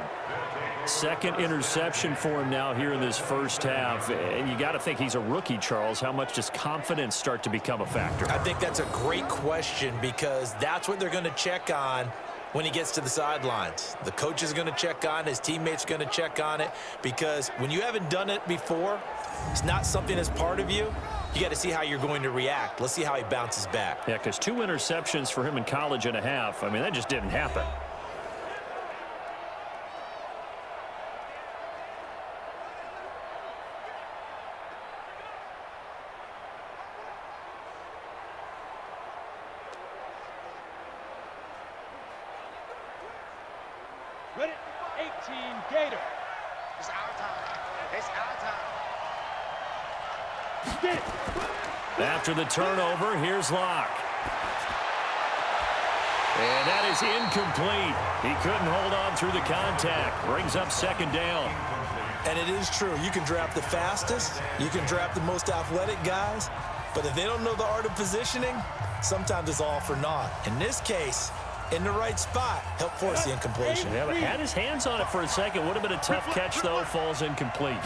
2nd interception for him now here in this 1st half. And you got to think he's a rookie, Charles. How much does confidence start to become a factor? I think that's a great question because that's what they're going to check on when he gets to the sidelines. The coach is going to check on it. His teammates are going to check on it because when you haven't done it before, it's not something that's part of you. You got to see how you're going to react. Let's see how he bounces back. Yeah, because 2 interceptions for him in college and a half. I mean, that just didn't happen. Ready? 18 Gator. It's our time. It's our time. Get it. After the turnover, here's Locke. And that is incomplete. He couldn't hold on through the contact. Brings up 2nd down. And it is true. You can draft the fastest. You can draft the most athletic guys. But if they don't know the art of positioning, sometimes it's all for naught. In this case, in the right spot. Help force the incompletion. Yeah, but had his hands on it for a second. Would have been a tough catch, though. Falls incomplete.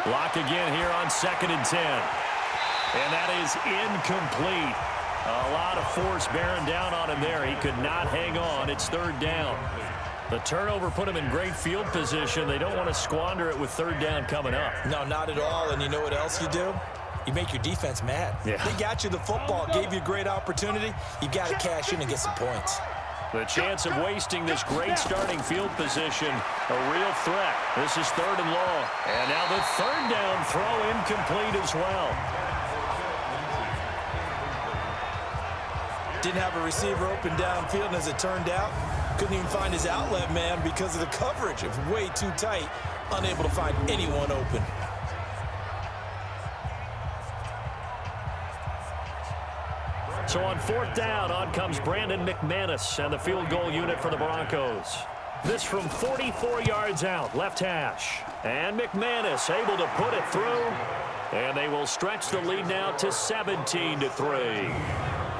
Block again here on 2nd and 10. And that is incomplete. A lot of force bearing down on him there. He could not hang on. It's 3rd down. The turnover put him in great field position. They don't want to squander it with 3rd down coming up. No, not at all. And you know what else you do? You make your defense mad. Yeah. They got you the football, gave you a great opportunity. You got to cash in and get some points. The chance of wasting this great starting field position, a real threat. This is 3rd and long. And now the 3rd down throw incomplete as well. Didn't have a receiver open downfield, and as it turned out, couldn't even find his outlet man because of the coverage. It was way too tight, unable to find anyone open. So on 4th down, on comes Brandon McManus and the field goal unit for the Broncos. This from 44 yards out, left hash. And McManus able to put it through. And they will stretch the lead now to 17-3.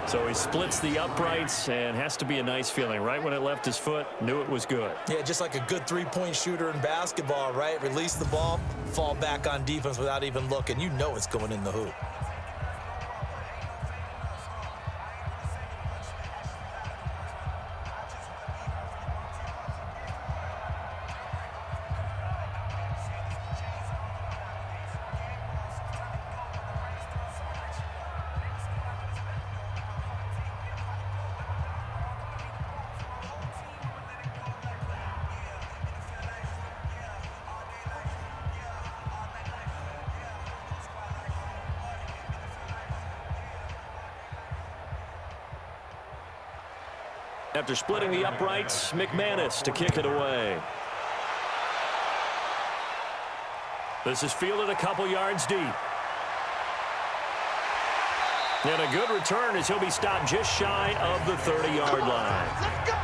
So he splits the uprights and has to be a nice feeling. Right when it left his foot, knew it was good. Yeah, just like a good three-point shooter in basketball, right? Release the ball, fall back on defense without even looking. You know it's going in the hoop. After splitting the uprights, McManus to kick it away. This is fielded a couple yards deep. And a good return as he'll be stopped just shy of the 30-yard line.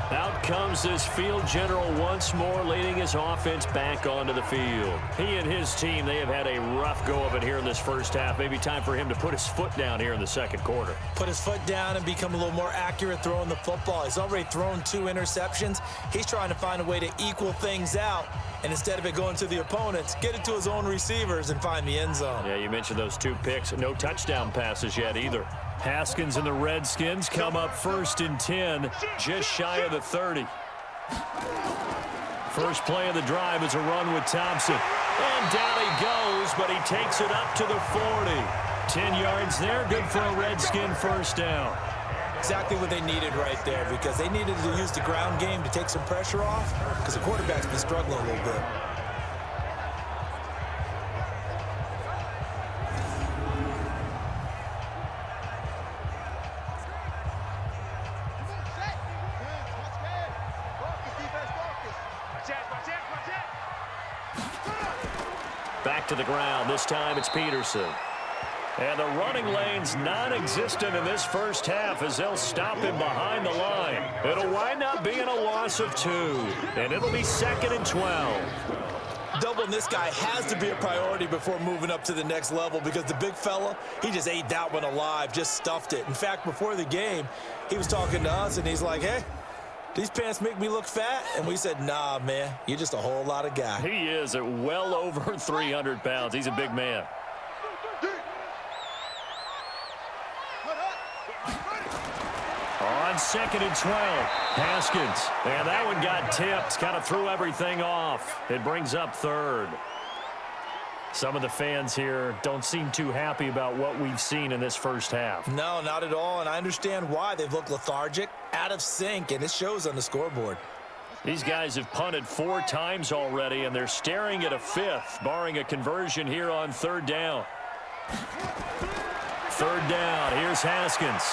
Out comes this field general once more, leading his offense back onto the field. He and his team, they have had a rough go of it here in this first half. Maybe time for him to put his foot down here in the 2nd quarter. Put his foot down and become a little more accurate throwing the football. He's already thrown 2 interceptions. He's trying to find a way to equal things out. And instead of it going to the opponents, get it to his own receivers and find the end zone. Yeah, you mentioned those 2 picks. No touchdown passes yet either. Haskins and the Redskins come up 1st and 10, just shy of the 30. First play of the drive is a run with Thompson. And down he goes, but he takes it up to the 40. 10 yards there, good for a Redskin first down. Exactly what they needed right there, because they needed to use the ground game to take some pressure off, because the quarterback's been struggling a little bit. Back to the ground. This time it's Peterson. And the running lane's non-existent in this first half as they'll stop him behind the line. It'll wind up being a loss of 2. And it'll be 2nd and 12. Doubling this guy has to be a priority before moving up to the next level, because the big fella, he just ate that one alive, just stuffed it. In fact, before the game, he was talking to us, and he's like, hey, these pants make me look fat? And we said, nah, man, you're just a whole lot of guy. He is at well over 300 pounds. He's a big man. On 2nd and 12, Haskins. And that one got tipped, kind of threw everything off. It brings up 3rd. Some of the fans here don't seem too happy about what we've seen in this first half. No, not at all, and I understand why. They've looked lethargic, out of sync, and it shows on the scoreboard. These guys have punted 4 times already, and they're staring at a 5th, barring a conversion here on 3rd down. 3rd down, here's Haskins.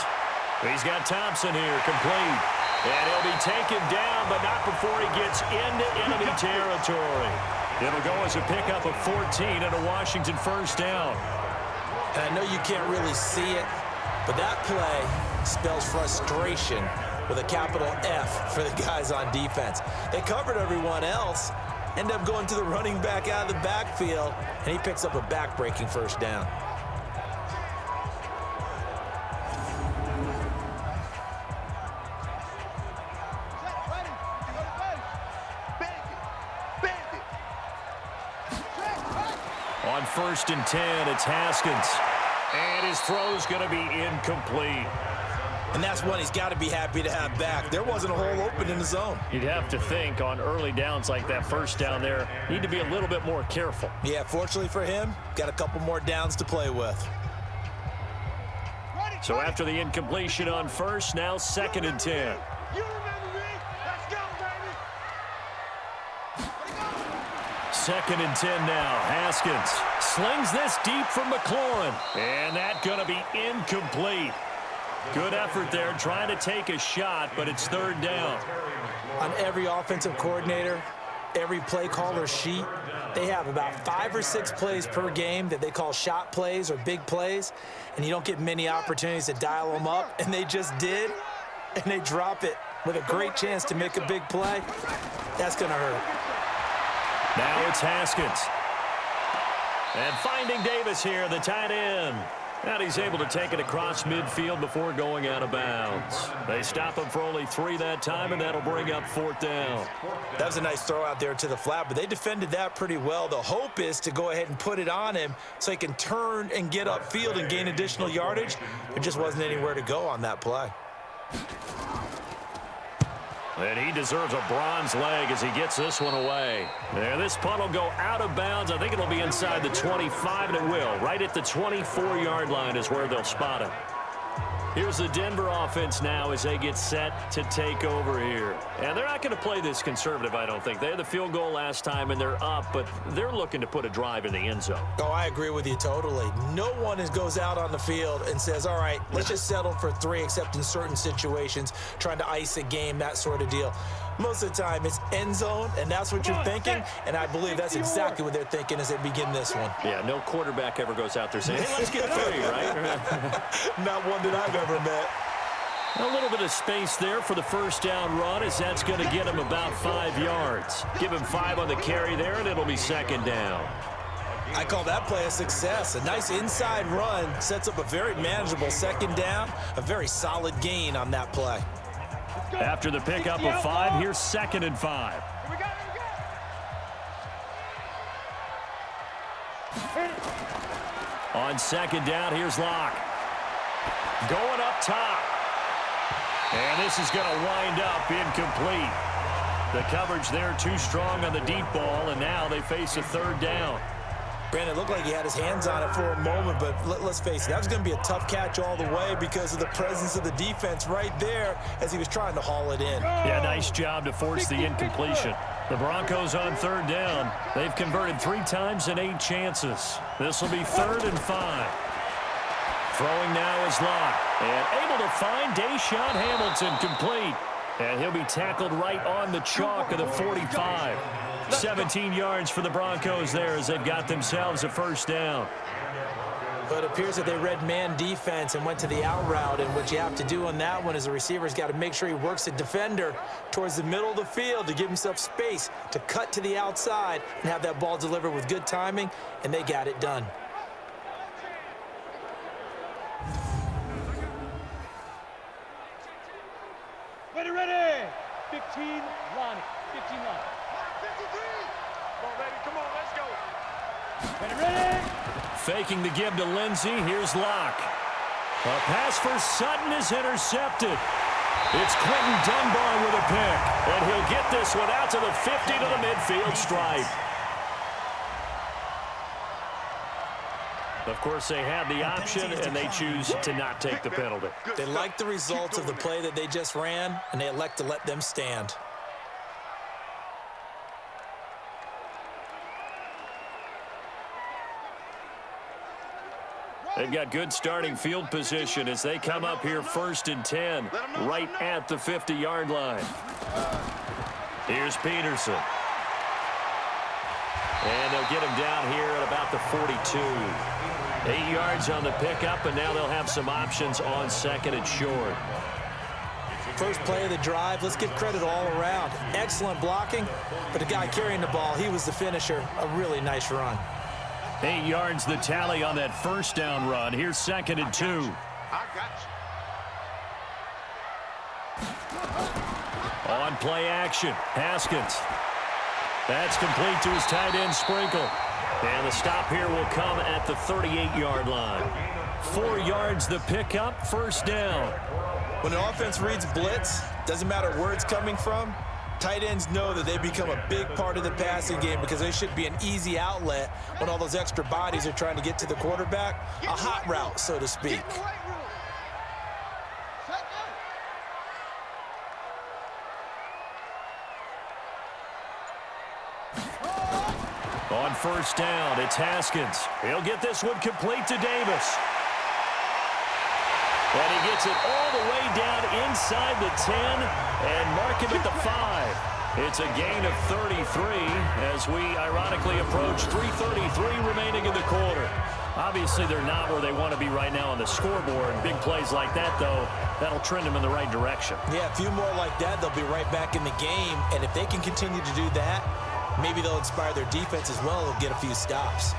He's got Thompson here, complete. And he'll be taken down, but not before he gets into enemy territory. It'll go as a pickup of 14 and a Washington first down. And I know you can't really see it, but that play spells frustration with a capital F for the guys on defense. They covered everyone else, end up going to the running back out of the backfield, and he picks up a back-breaking first down. on 1st and 10. It's Haskins. And his throw's going to be incomplete. And that's one he's got to be happy to have back. There wasn't a hole open in the zone. You'd have to think on early downs like that first down there, need to be a little bit more careful. Yeah, fortunately for him, got a couple more downs to play with. So after the incompletion on 1st, now 2nd and 10. You remember me? Let's go, baby. 2nd and 10 now. Haskins slings this deep from McLaurin. And that's going to be incomplete. Good effort there, trying to take a shot, but it's 3rd down. On every offensive coordinator, every play caller sheet, they have about 5 or 6 plays per game that they call shot plays or big plays, and you don't get many opportunities to dial them up, and they just did, and they drop it with a great chance to make a big play. That's going to hurt. Now it's Haskins. And finding Davis here, the tight end. And he's able to take it across midfield before going out of bounds. They stop him for only 3 that time, and that'll bring up 4th down. That was a nice throw out there to the flat, but they defended that pretty well. The hope is to go ahead and put it on him so he can turn and get upfield and gain additional yardage. There just wasn't anywhere to go on that play. And he deserves a bronze leg as he gets this one away. There, this punt will go out of bounds. I think it'll be inside the 25, and it will. Right at the 24-yard line is where they'll spot him. Here's the Denver offense now as they get set to take over here. And they're not going to play this conservative, I don't think. They had the field goal last time, and they're up, but they're looking to put a drive in the end zone. Oh, I agree with you totally. No one goes out on the field and says, all right, let's just settle for 3, except in certain situations, trying to ice a game, that sort of deal. Most of the time, it's end zone, and that's what you're thinking, and I believe that's exactly what they're thinking as they begin this one. Yeah, no quarterback ever goes out there saying, hey, let's get 3, right? Not one that I've ever met. A little bit of space there for the first down run, as that's going to get him about 5 yards. Give him 5 on the carry there, and it'll be 2nd down. I call that play a success. A nice inside run sets up a very manageable 2nd down, a very solid gain on that play. After the pickup of 5, here's 2nd and 5. Here we go. On 2nd down, here's Locke. Going up top. And this is going to wind up incomplete. The coverage there too strong on the deep ball, and now they face a 3rd down. Brandon, it looked like he had his hands on it for a moment, but let's face it, that was going to be a tough catch all the way because of the presence of the defense right there as he was trying to haul it in. Yeah, nice job to force the incompletion. The Broncos on 3rd down. They've converted 3 times in 8 chances. This will be 3rd and 5. Throwing now is Locke. And able to find Deshaun Hamilton complete. And he'll be tackled right on the chalk of the 45. 17 yards for the Broncos there as they've got themselves a 1st down. But it appears that they read man defense and went to the out route, and what you have to do on that one is the receiver's got to make sure he works the defender towards the middle of the field to give himself space to cut to the outside and have that ball delivered with good timing, and they got it done. Ready. 15, Lonnie. 15, Lonnie. 53. Come on, baby. Come on, let's go. Ready. Faking the give to Lindsey. Here's Locke. A pass for Sutton is intercepted. It's Quentin Dunbar with a pick. And he'll get this one out to the 50 to the midfield stripe. Of course, they had the option, and they choose to not take the penalty. They like the results of the play that they just ran, and they elect to let them stand. They've got good starting field position as they come up here 1st and 10, right at the 50-yard line. Here's Peterson. And they'll get him down here at about the 42. 8 yards on the pickup, and now they'll have some options on 2nd and short. First play of the drive, let's give credit all around. Excellent blocking, but the guy carrying the ball, he was the finisher. A really nice run. 8 yards the tally on that 1st down run. Here's 2nd and 2. I got you. On play action, Haskins. That's complete to his tight end, Sprinkle. And the stop here will come at the 38-yard line. 4 yards the pickup, first down. When an offense reads blitz, doesn't matter where it's coming from, tight ends know that they become a big part of the passing game because they should be an easy outlet when all those extra bodies are trying to get to the quarterback. A hot route, so to speak. On first down, it's Haskins. He'll get this one complete to Davis. And he gets it all the way down inside the 10 and mark him at the 5. It's a gain of 33 as we ironically approach 3:33 remaining in the quarter. Obviously, they're not where they want to be right now on the scoreboard. Big plays like that, though, that'll trend them in the right direction. Yeah, a few more like that, they'll be right back in the game. And if they can continue to do that, maybe they'll inspire their defense as well. They'll get a few stops.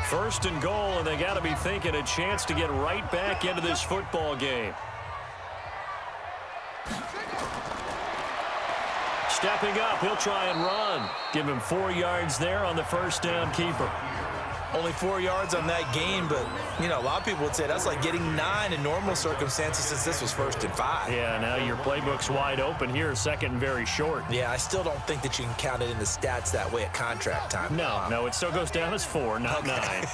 First and goal, and they got to be thinking a chance to get right back into this football game. Stepping up, he'll try and run. Give him 4 yards there on the first down keeper. Only 4 yards on that gain, but, you know, a lot of people would say that's like getting 9 in normal circumstances since this was 1st and 5. Yeah, now your playbook's wide open here, second and very short. Yeah, I still don't think that you can count it in the stats that way at contract time. No, it still goes down as 4, not 9.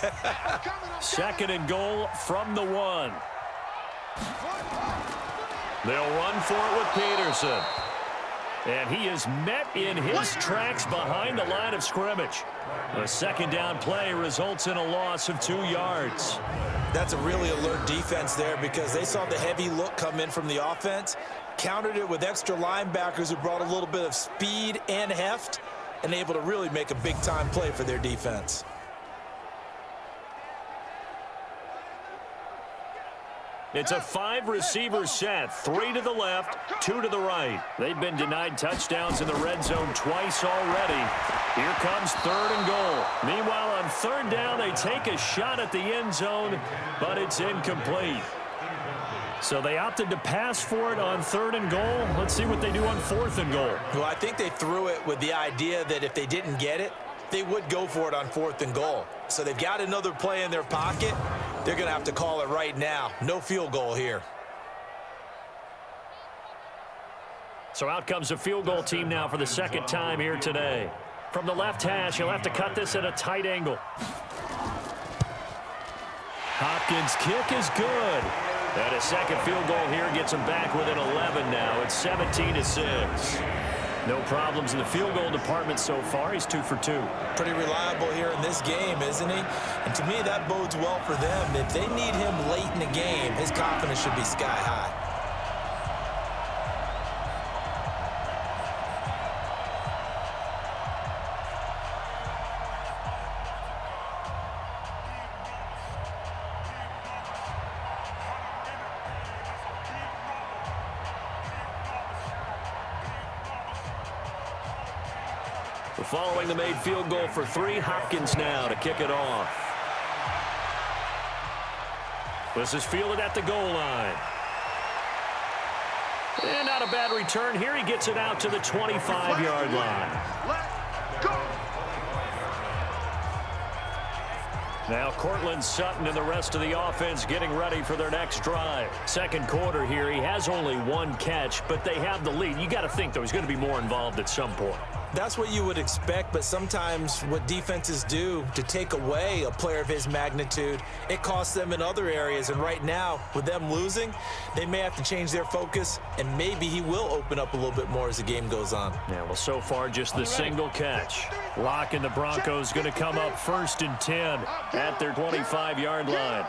Second and goal from the 1. They'll run for it with Peterson. And he is met in his tracks behind the line of scrimmage. The second down play results in a loss of 2 yards. That's a really alert defense there because they saw the heavy look come in from the offense, countered it with extra linebackers who brought a little bit of speed and heft, and able to really make a big-time play for their defense. It's a 5-receiver set, 3 to the left, 2 to the right. They've been denied touchdowns in the red zone twice already. Here comes 3rd and goal. Meanwhile, on 3rd down, they take a shot at the end zone, but it's incomplete. So they opted to pass for it on 3rd and goal. Let's see what they do on 4th and goal. Well, I think they threw it with the idea that if they didn't get it, they would go for it on 4th and goal. So they've got another play in their pocket. They're going to have to call it right now. No field goal here. So out comes a field goal team now for the second time here today. From the left hash, he'll have to cut this at a tight angle. Hopkins' kick is good. And a second field goal here gets him back within 11 now. It's 17-6. No problems in the field goal department so far. He's 2 for 2. Pretty reliable here in this game, isn't he? And to me, that bodes well for them. If they need him late in the game, his confidence should be sky high. Following the made field goal for 3, Hopkins now to kick it off. This is fielded at the goal line. And not a bad return here. He gets it out to the 25-yard line. Let's go. Now Cortland Sutton and the rest of the offense getting ready for their next drive. Second quarter here, he has only 1 catch, but they have the lead. You got to think, though, he's going to be more involved at some point. That's what you would expect, but sometimes what defenses do to take away a player of his magnitude, it costs them in other areas. And right now, with them losing, they may have to change their focus, and maybe he will open up a little bit more as the game goes on. Yeah, well, so far, just the single catch. Locke and the Broncos going to come up 1st and 10 at their 25-yard line.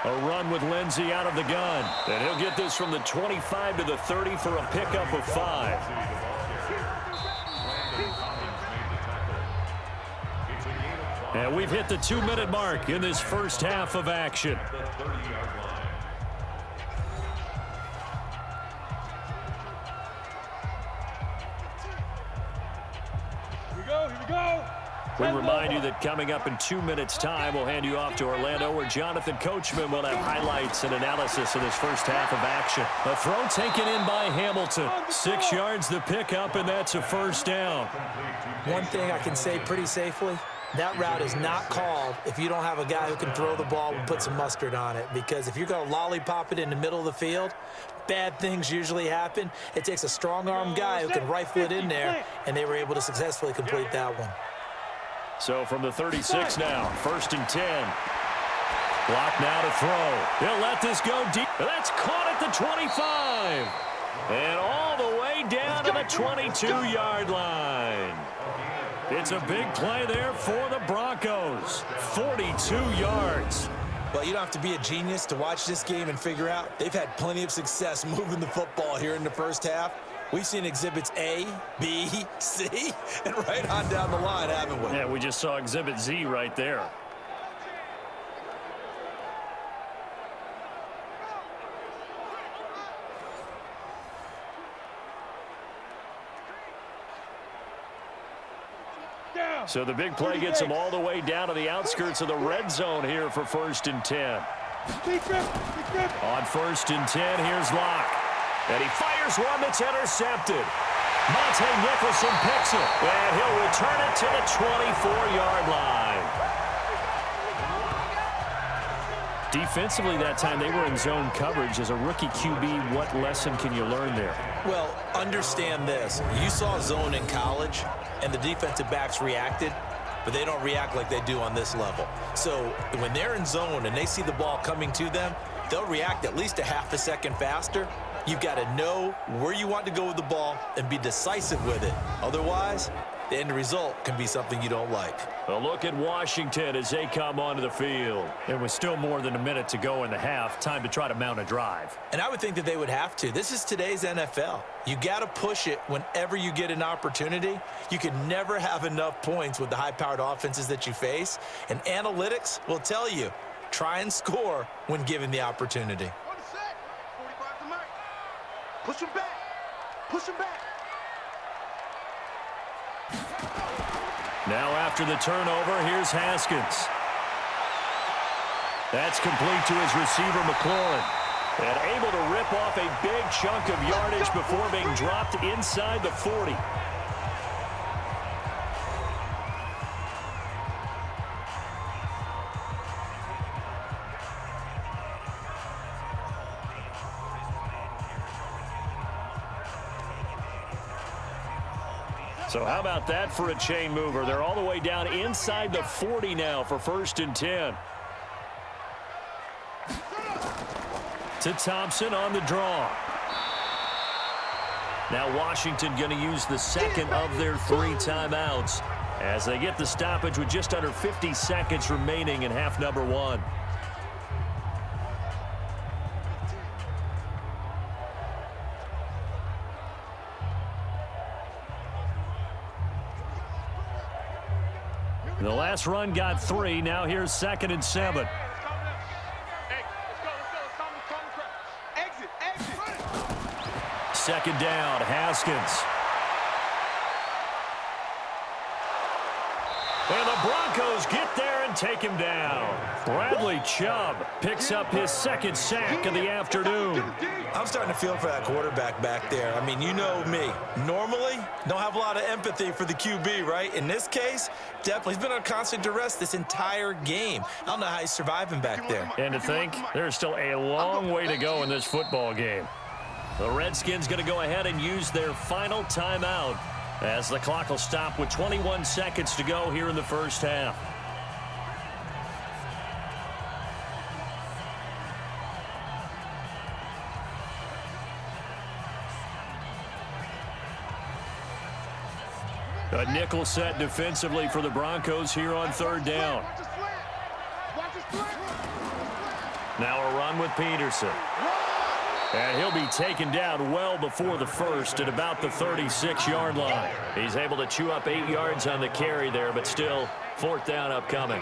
A run with Lindsey out of the gun. And he'll get this from the 25 to the 30 for a pickup of 5. And we've hit the 2-minute mark in this first half of action. Here we go. We remind you that coming up in 2 minutes' time, we'll hand you off to Orlando, where Jonathan Coachman will have highlights and analysis of this first half of action. A throw taken in by Hamilton. 6 yards the pickup, and that's a first down. One thing I can say pretty safely, that route is not called if you don't have a guy who can throw the ball and put some mustard on it. Because if you're going to lollipop it in the middle of the field, bad things usually happen. It takes a strong-arm guy who can rifle it in there, and they were able to successfully complete that one. So from the 36 now, 1st and 10. Block now to throw. He'll let this go deep. That's caught at the 25. And all the way down to the 22-yard line. It's a big play there for the Broncos. 42 yards. Well, you don't have to be a genius to watch this game and figure out they've had plenty of success moving the football here in the first half. We've seen exhibits A, B, C, and right on down the line, haven't we? Yeah, we just saw exhibit Z right there. So the big play gets them all the way down to the outskirts of the red zone here for 1st and 10. On 1st and 10, here's Locke. And he fires one that's intercepted. Monte Nicholson picks it, and he'll return it to the 24-yard line. Defensively that time, they were in zone coverage. As a rookie QB, what lesson can you learn there? Well, understand this. You saw zone in college, and the defensive backs reacted, but they don't react like they do on this level. So when they're in zone and they see the ball coming to them, they'll react at least a half a second faster. You've got to know where you want to go with the ball and be decisive with it. Otherwise, the end result can be something you don't like. A look at Washington as they come onto the field. There was still more than a minute to go in the half. Time to try to mount a drive. And I would think that they would have to. This is today's NFL. You got to push it whenever you get an opportunity. You can never have enough points with the high-powered offenses that you face. And analytics will tell you, try and score when given the opportunity. Push him back. Push him back. Now after the turnover, here's Haskins. That's complete to his receiver, McLaurin. And able to rip off a big chunk of yardage before being dropped inside the 40. So how about that for a chain mover? They're all the way down inside the 40 now for 1st and 10. To Thompson on the draw. Now Washington going to use the second of their 3 timeouts as they get the stoppage with just under 50 seconds remaining in half number 1. The last run got 3. Now here's 2nd and 7. Second down, Haskins. And the Broncos get there and take him down. Bradley Chubb picks up his 2nd sack of the afternoon. I'm starting to feel for that quarterback back there. I mean, you know me. Normally, don't have a lot of empathy for the QB, right? In this case, definitely. He's been on constant duress this entire game. I don't know how he's surviving back there. And to think, there's still a long way to go in this football game. The Redskins going to go ahead and use their final timeout as the clock will stop with 21 seconds to go here in the first half. A nickel set defensively for the Broncos here on 3rd down. Now a run with Peterson. And he'll be taken down well before the 1st at about the 36-yard line. He's able to chew up 8 yards on the carry there, but still 4th down upcoming.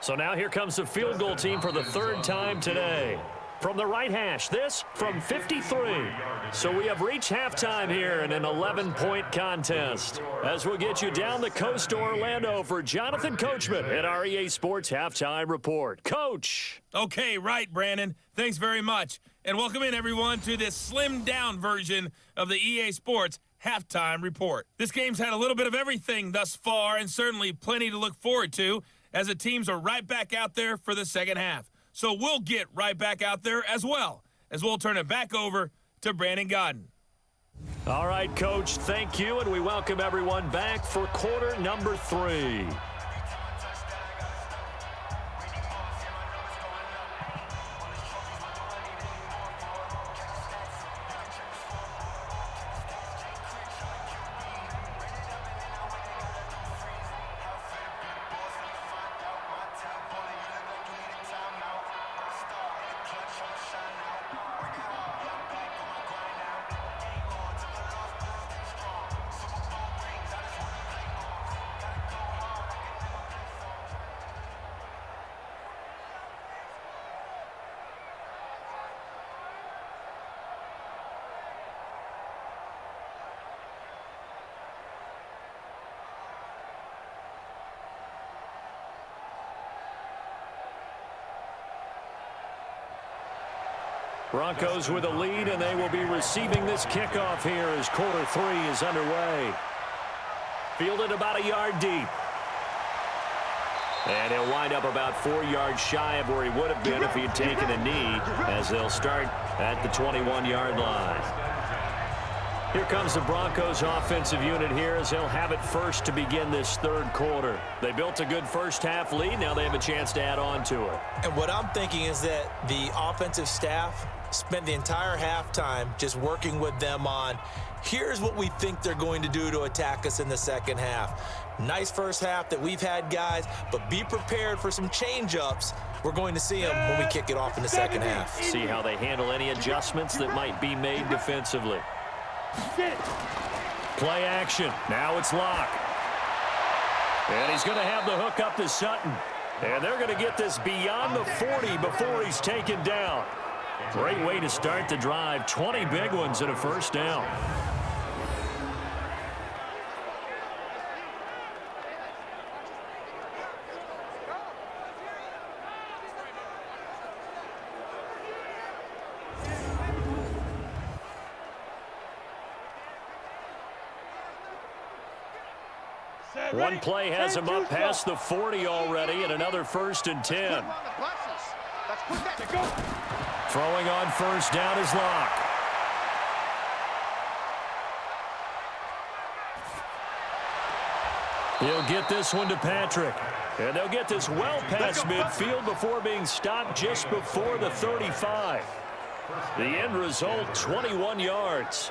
So now here comes the field goal team for the third time today. From the right hash, this from 53. So we have reached halftime here in an 11-point contest. As we'll get you down the coast to Orlando for Jonathan Coachman at our EA Sports Halftime Report. Coach. Okay, right, Brandon. Thanks very much. And welcome in, everyone, to this slimmed-down version of the EA Sports Halftime Report. This game's had a little bit of everything thus far, and certainly plenty to look forward to, as the teams are right back out there for the second half. So we'll get right back out there as well, as we'll turn it back over to Brandon Godden. All right, Coach, thank you, and we welcome everyone back for quarter number 3. Broncos with a lead, and they will be receiving this kickoff here as quarter 3 is underway. Fielded about a yard deep. And he'll wind up about 4 yards shy of where he would have been if he had taken a knee, as they'll start at the 21-yard line. Here comes the Broncos offensive unit here as they'll have it first to begin this third quarter. They built a good first half lead. Now they have a chance to add on to it. And what I'm thinking is that the offensive staff spent the entire halftime just working with them on, here's what we think they're going to do to attack us in the second half. Nice first half that we've had, guys, but be prepared for some change-ups. We're going to see them when we kick it off in the second half. See how they handle any adjustments that might be made defensively. Play action. Now it's Locke. And he's going to have the hook up to Sutton. And they're going to get this beyond the 40 before he's taken down. Great way to start the drive. 20 big ones and a first down. One play has him up past the 40 already, and another 1st and 10. Throwing on first down is Locke. He'll get this one to Patrick. And they'll get this well past midfield before being stopped just before the 35. The end result, 21 yards.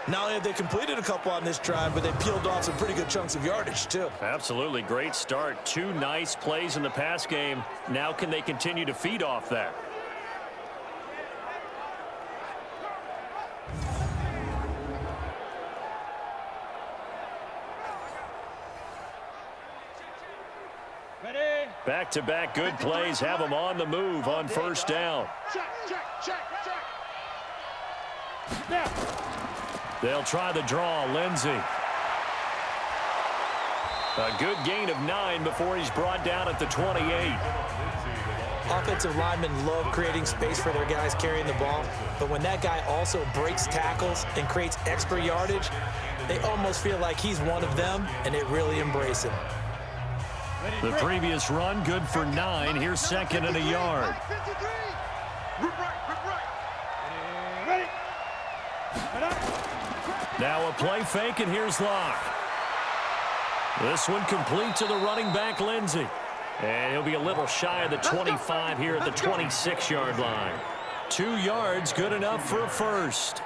Not only have they completed a couple on this drive, but they peeled off some pretty good chunks of yardage, too. Absolutely. Great start. 2 nice plays in the pass game. Now can they continue to feed off that? Ready? Back-to-back good plays have them on the move on first down. Check. Now. They'll try the draw. Lindsey. A good gain of 9 before he's brought down at the 28. Offensive linemen love creating space for their guys carrying the ball, but when that guy also breaks tackles and creates extra yardage, they almost feel like he's one of them, and they really embrace him. The previous run, good for 9. Here's 2nd and a yard. Ready? Now a play fake, and here's Locke. This one complete to the running back, Lindsey. And he'll be a little shy of the 25 here at the 26-yard line. 2 yards, good enough for a first.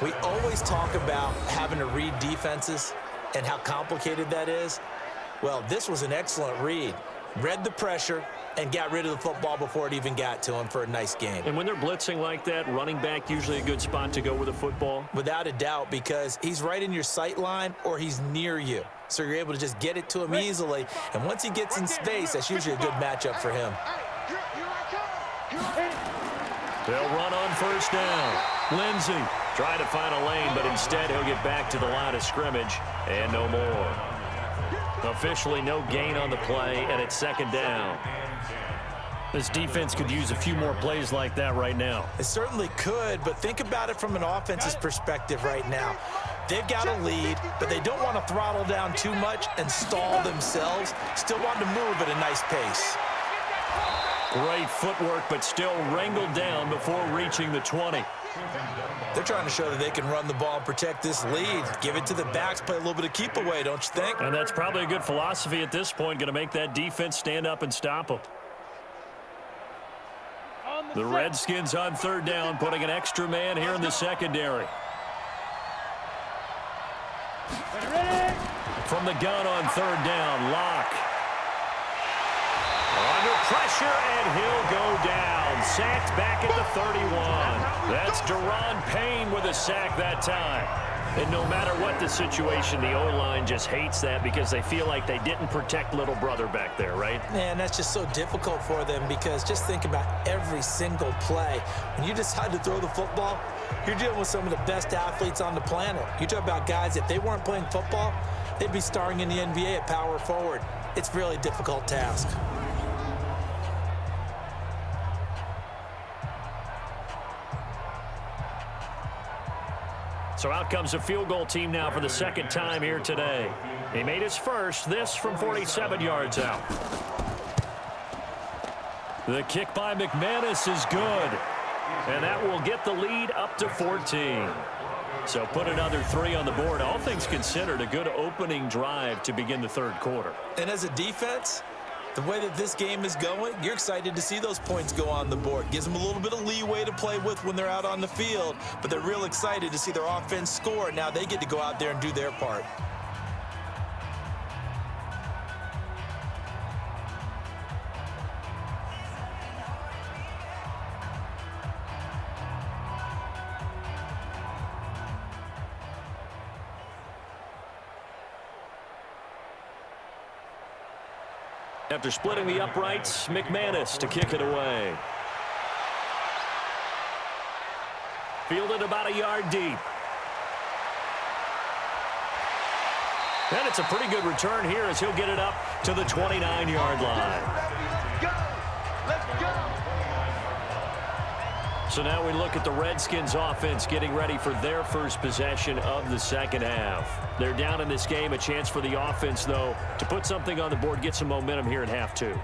We always talk about having to read defenses and how complicated that is. Well, this was an excellent read. read the pressure, and got rid of the football before it even got to him for a nice gain. And when they're blitzing like that, running back usually a good spot to go with the football? Without a doubt, because he's right in your sight line or he's near you. So you're able to just get it to him easily. And once he gets in space, that's usually a good matchup for him. They'll run on first down. Lindsey trying to find a lane, but instead he'll get back to the line of scrimmage and no more. Officially no gain on the play, and it's second down. This defense could use a few more plays like that right now. It certainly could, but think about it from an offense's perspective right now. They've got a lead, but they don't want to throttle down too much and stall themselves. Still want to move at a nice pace. Great footwork, but still wrangled down before reaching the 20. They're trying to show that they can run the ball and protect this lead. Give it to the backs, play a little bit of keep away, don't you think? And that's probably a good philosophy at this point, going to make that defense stand up and stop them. The Redskins on third down, putting an extra man here in the secondary. From the gun on third down, Locke. Under pressure, and he'll go down. Sacked back at the 31. That's Daron Payne with a sack that time. And no matter what the situation, the O-line just hates that because they feel like they didn't protect little brother back there, right? Man, that's just so difficult for them because just think about every single play. When you decide to throw the football, you're dealing with some of the best athletes on the planet. You talk about guys, if they weren't playing football, they'd be starring in the NBA at power forward. It's really a difficult task. So out comes a field goal team now for the second time here today. He made his first, this from 47 yards out. The kick by McManus is good. And that will get the lead up to 14. So put another 3 on the board. All things considered, a good opening drive to begin the third quarter. And as a defense, the way that this game is going, you're excited to see those points go on the board. Gives them a little bit of leeway to play with when they're out on the field, but they're real excited to see their offense score. Now they get to go out there and do their part. After splitting the uprights, McManus to kick it away. Fielded about a yard deep. And it's a pretty good return here as he'll get it up to the 29-yard line. Let's go! So now we look at the Redskins offense getting ready for their first possession of the second half. They're down in this game. A chance for the offense, though, to put something on the board, get some momentum here in half two.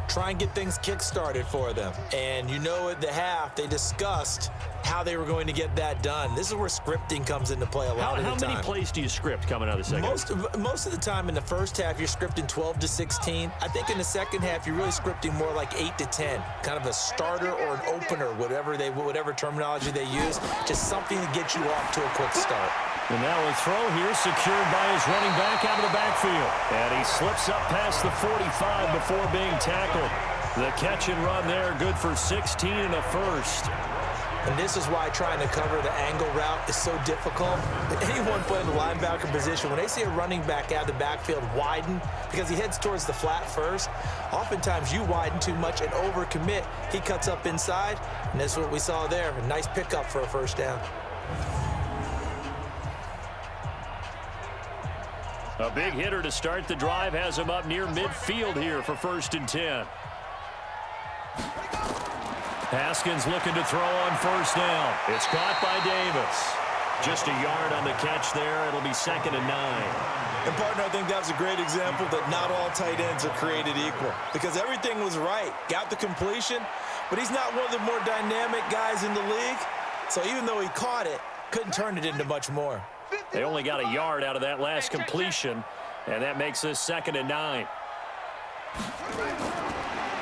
Try and get things kick-started for them. And you know at the half, they discussed how they were going to get that done. This is where scripting comes into play a lot of the time. How many plays do you script coming out of the second half? Most of the time in the first half, you're scripting 12 to 16. I think in the second half, you're really scripting more like 8 to 10. Kind of a starter or an opener, whatever terminology they use. Just something to get you off to a quick start. And now a throw here secured by his running back out of the backfield. And he slips up past the 45 before being tackled. The catch and run there, good for 16 and a first. And this is why trying to cover the angle route is so difficult. Anyone playing the linebacker position, when they see a running back out of the backfield widen, because he heads towards the flat first, oftentimes you widen too much and overcommit. He cuts up inside, and that's what we saw there. A nice pickup for a first down. A big hitter to start the drive has him up near midfield here for 1st and 10. Haskins looking to throw on first down. It's caught by Davis. Just a yard on the catch there. It'll be 2nd and 9. And, partner, I think that was a great example that not all tight ends are created equal because everything was right. Got the completion, but he's not one of the more dynamic guys in the league. So even though he caught it, couldn't turn it into much more. They only got a yard out of that last completion, and that makes this 2nd and 9.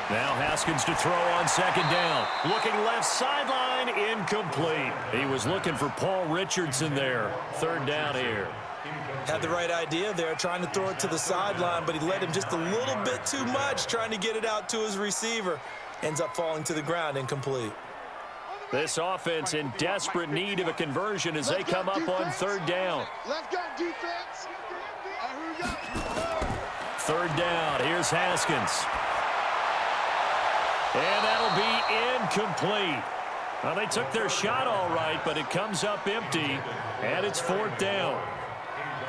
Now Haskins to throw on 2nd down. Looking left sideline, incomplete. He was looking for Paul Richardson there. 3rd down here. Had the right idea there, trying to throw it to the sideline, but he led him just a little bit too much, trying to get it out to his receiver. Ends up falling to the ground, incomplete. This offense in desperate need of a conversion as they come up on third down. Let's go, defense. Third down, here's Haskins. And that'll be incomplete. Well, they took their shot all right, but it comes up empty, and it's fourth down.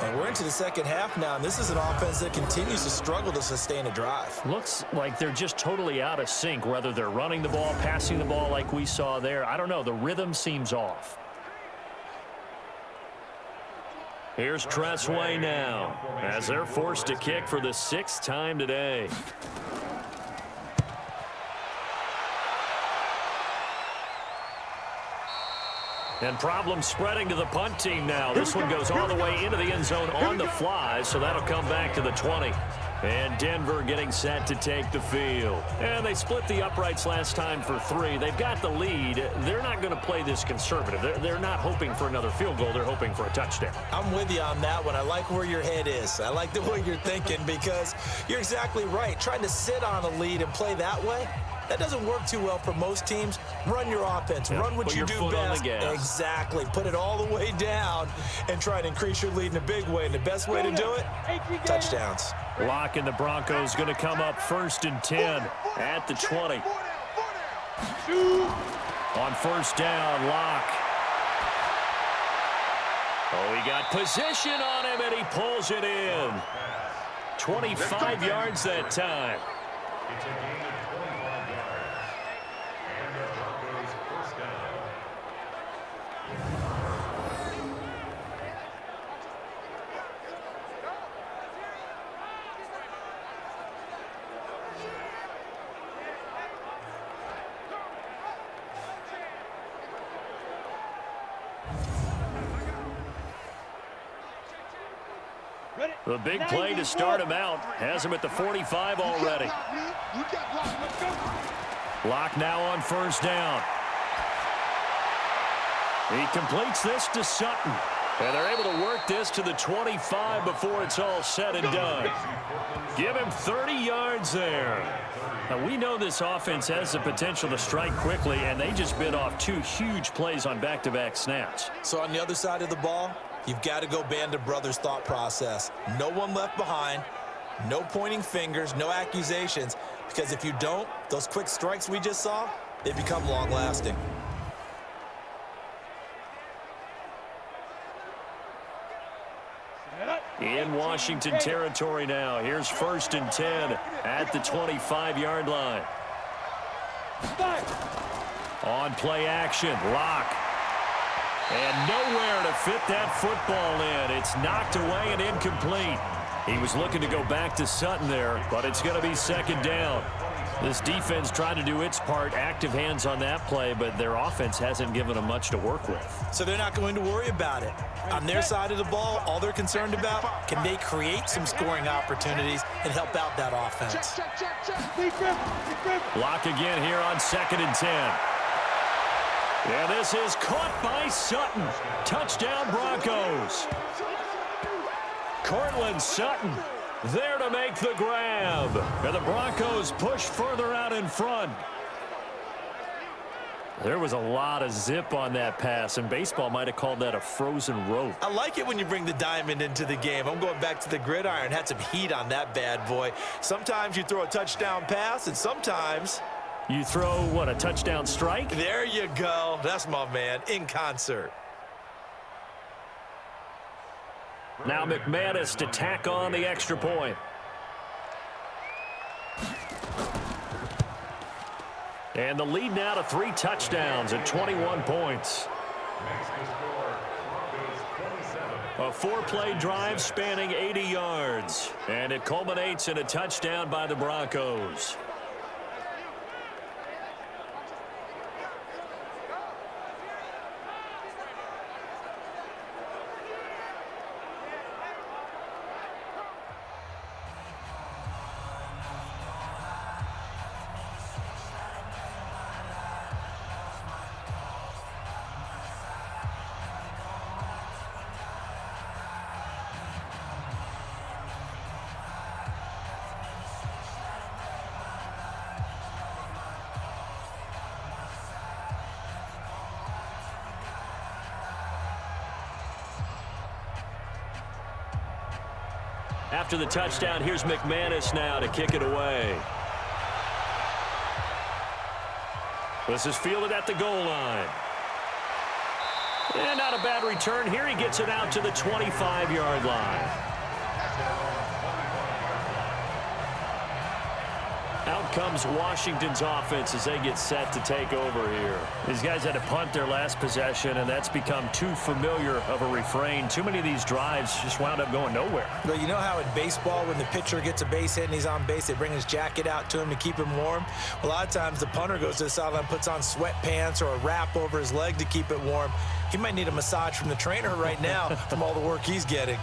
And we're into the second half now, and this is an offense that continues to struggle to sustain a drive. Looks like they're just totally out of sync, whether they're running the ball, passing the ball like we saw there. I don't know. The rhythm seems off. Here's Tressway now as they're forced to kick for the 6th time today. And problems spreading to the punt team now. This one goes all the way into the end zone on the fly, so that'll come back to the 20. And Denver getting set to take the field. And they split the uprights last time for 3. They've got the lead. They're not going to play this conservative. They're not hoping for another field goal. They're hoping for a touchdown. I'm with you on that one. I like where your head is. I like the way you're thinking because you're exactly right. Trying to sit on a lead and play that way, that doesn't work too well for most teams. Run your offense. Yeah, run what you do best. Exactly. Put it all the way down and try to increase your lead in a big way. And the best way to do it, touchdowns. Locke and the Broncos going to come up 1st and 10 at the 20. On first down, Locke. Oh, he got position on him, and he pulls it in. 25 yards that time. It's a gain of 25 yards. And the Broncos first down. The big play to start him out has him at the 45 already. Locke now on first down. He completes this to Sutton. And they're able to work this to the 25 before it's all said and done. Give him 30 yards there. Now, we know this offense has the potential to strike quickly, and they just bit off 2 huge plays on back-to-back snaps. So on the other side of the ball, you've got to go Band of Brothers thought process. No one left behind, no pointing fingers, no accusations, because if you don't, those quick strikes we just saw, they become long-lasting. In Washington territory now. Here's 1st and 10 at the 25-yard line. On play action, Locke. And nowhere to fit that football in. It's knocked away and incomplete. He was looking to go back to Sutton there, but it's going to be 2nd down. This defense tried to do its part, active hands on that play, but their offense hasn't given them much to work with. So they're not going to worry about it. On their side of the ball, all they're concerned about, can they create some scoring opportunities and help out that offense? Locke again here on 2nd and 10. Yeah, this is caught by Sutton. Touchdown, Broncos. Cortland Sutton there to make the grab. And the Broncos push further out in front. There was a lot of zip on that pass, and baseball might have called that a frozen rope. I like it when you bring the diamond into the game. I'm going back to the gridiron. Had some heat on that bad boy. Sometimes you throw a touchdown pass, and sometimes you throw, what, a touchdown strike? There you go. That's my man, in concert. Now McManus to tack on the extra point. And the lead now to 3 touchdowns at 21 points. A 4-play drive spanning 80 yards. And it culminates in a touchdown by the Broncos. After the touchdown, here's McManus now to kick it away. This is fielded at the goal line. And not a bad return here. He gets it out to the 25-yard line. Out comes Washington's offense as they get set to take over here. These guys had to punt their last possession, and that's become too familiar of a refrain. Too many of these drives just wound up going nowhere. Well, you know how in baseball, when the pitcher gets a base hit and he's on base, they bring his jacket out to him to keep him warm? A lot of times the punter goes to the sideline, puts on sweatpants or a wrap over his leg to keep it warm. He might need a massage from the trainer right now from all the work he's getting.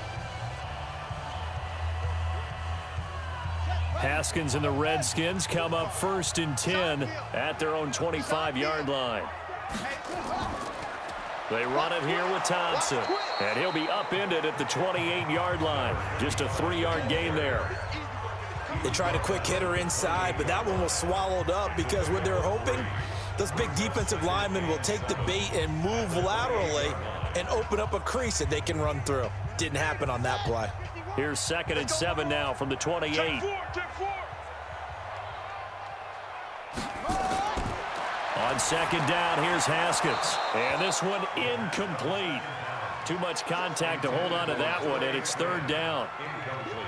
Haskins and the Redskins come up 1st and 10 at their own 25-yard line. They run it here with Thompson, and he'll be upended at the 28-yard line. Just a 3-yard gain there. They tried a quick hitter inside, but that one was swallowed up because what they're hoping, those big defensive linemen will take the bait and move laterally and open up a crease that they can run through. Didn't happen on that play. Here's 2nd and 7 now from the 28. On 2nd down, here's Haskins. And this one incomplete. Too much contact to hold on to that one, and it's 3rd down.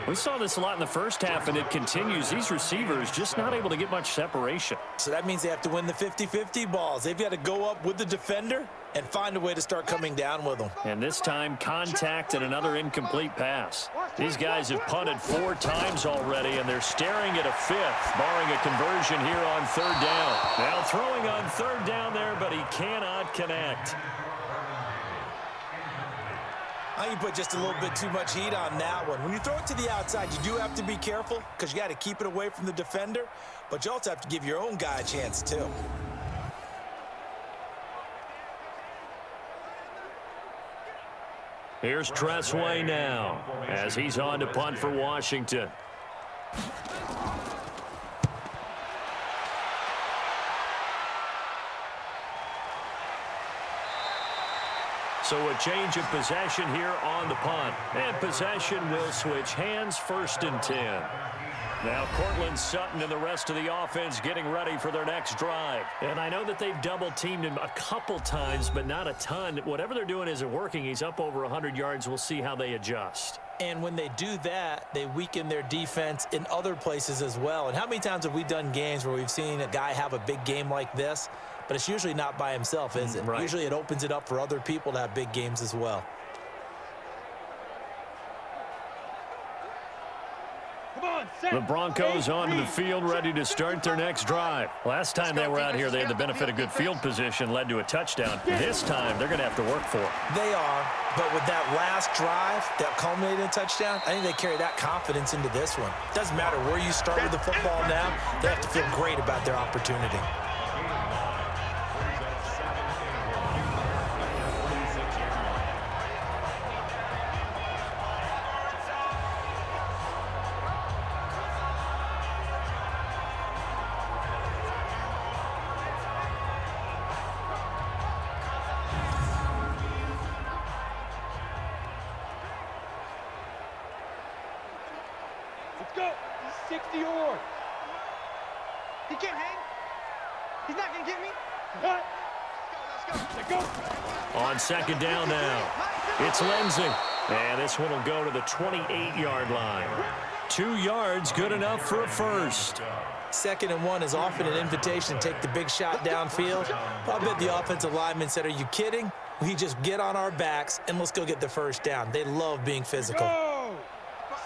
We saw this a lot in the first half, and it continues. These receivers just not able to get much separation. So that means they have to win the 50-50 balls. They've got to go up with the defender and find a way to start coming down with them. And this time, contact and another incomplete pass. These guys have punted 4 times already, and they're staring at a 5th, barring a conversion here on 3rd down. Now throwing on 3rd down there, but he cannot connect. I think you put just a little bit too much heat on that one. When you throw it to the outside, you do have to be careful because you got to keep it away from the defender, but you also have to give your own guy a chance too. Here's Tressway now as he's on to punt for Washington. So a change of possession here on the punt. And possession will switch hands, 1st and 10. Now Cortland Sutton and the rest of the offense getting ready for their next drive. And I know that they've double-teamed him a couple times, but not a ton. Whatever they're doing isn't working. He's up over 100 yards. We'll see how they adjust. And when they do that, they weaken their defense in other places as well. And how many times have we done games where we've seen a guy have a big game like this? But it's usually not by himself, is it? Right. Usually it opens it up for other people to have big games as well. The Broncos onto the field, ready to start their next drive. Last time they were out here, they had the benefit of good field position, led to a touchdown. This time, they're going to have to work for it. They are, but with that last drive that culminated in a touchdown, I think they carry that confidence into this one. Doesn't matter where you start with the football now, they have to feel great about their opportunity. Let's go. He's 60 or. He can't hang. He's not going to get me. What? Let's go. On 2nd down now, it's Lindsey. And this one will go to the 28-yard line. 2 yards, good enough for a first. 2nd and 1 is often an invitation to take the big shot downfield. I bet the offensive lineman said, are you kidding? We just get on our backs and let's go get the first down. They love being physical. Go.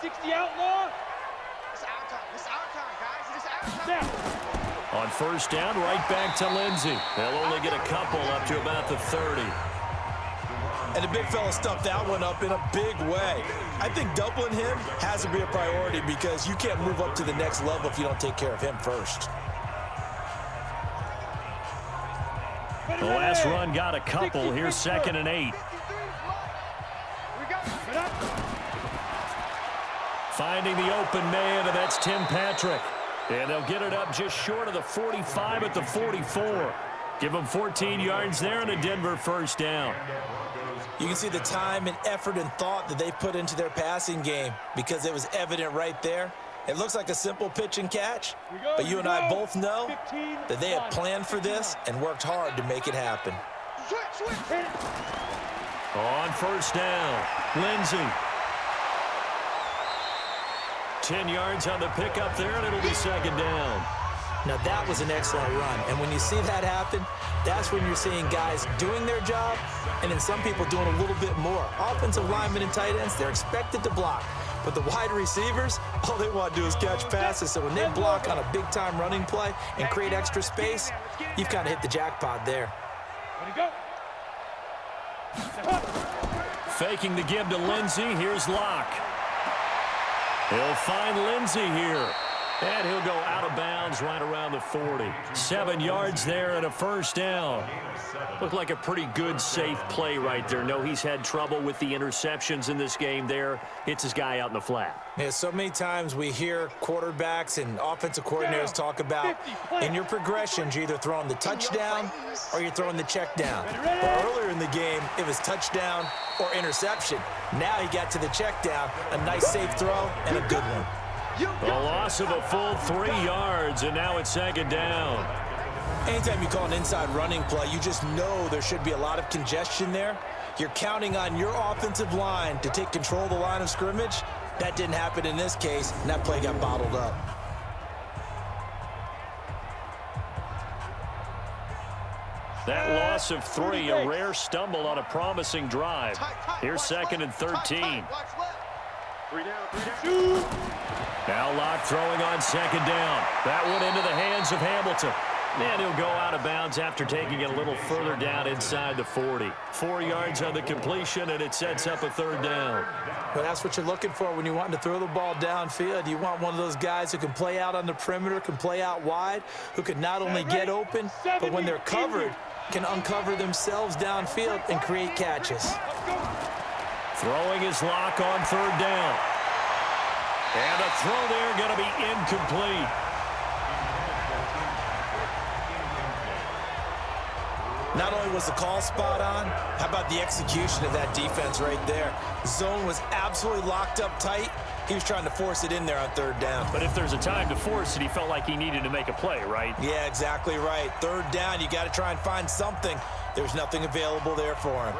60 outlaw. It's our time. It's our time, guys. It's our time. On 1st down, right back to Lindsey. They'll only get a couple up to about the 30. And the big fella stuffed that one up in a big way. I think doubling him has to be a priority because you can't move up to the next level if you don't take care of him first. The last run got a couple. Here's 2nd and 8. Finding the open man, and that's Tim Patrick. And they'll get it up just short of the 45 at the 44. Give them 14 yards there and a Denver first down. You can see the time and effort and thought that they put into their passing game because it was evident right there. It looks like a simple pitch and catch, but you and I both know that they had planned for this and worked hard to make it happen. On first down, Lindsey. 10 yards on the pickup there, and it'll be second down. Now, that was an excellent run, and when you see that happen, that's when you're seeing guys doing their job and then some people doing a little bit more. Offensive linemen and tight ends, they're expected to block. But the wide receivers, all they want to do is catch passes. So when they block on a big-time running play and create extra space, you've kind of hit the jackpot there. Faking the give to Lindsey. Here's Locke. He'll find Lindsey here. And he'll go out of bounds right around the 40. 7 yards there and a first down. Looked like a pretty good, safe play right there. No, he's had trouble with the interceptions in this game there. Hits his guy out in the flat. Yeah, so many times we hear quarterbacks and offensive coordinators talk about in your progressions, you're either throwing the touchdown or you're throwing the check down. Well, earlier in the game, it was touchdown or interception. Now he got to the check down, a nice safe throw and a good one. A loss of a full 3 yards, and now it's second down. Anytime you call an inside running play, you just know there should be a lot of congestion there. You're counting on your offensive line to take control of the line of scrimmage. That didn't happen in this case, and that play got bottled up. That loss of 3, a rare stumble on a promising drive. Here's second and 13. Now Locke throwing on second down. That one into the hands of Hamilton. And he'll go out of bounds after taking it a little further down inside the 40. 4 yards on the completion, and it sets up a third down. Well, that's what you're looking for when you want to throw the ball downfield. You want one of those guys who can play out on the perimeter, can play out wide, who can not only get open, but when they're covered, can uncover themselves downfield and create catches. Throwing his Locke on third down. And a throw there going to be incomplete. Not only was the call spot on, how about the execution of that defense right there? Zone was absolutely locked up tight. He was trying to force it in there on third down. But if there's a time to force it, he felt like he needed to make a play, right? Yeah, exactly right. Third down, you got to try and find something. There's nothing available there for him.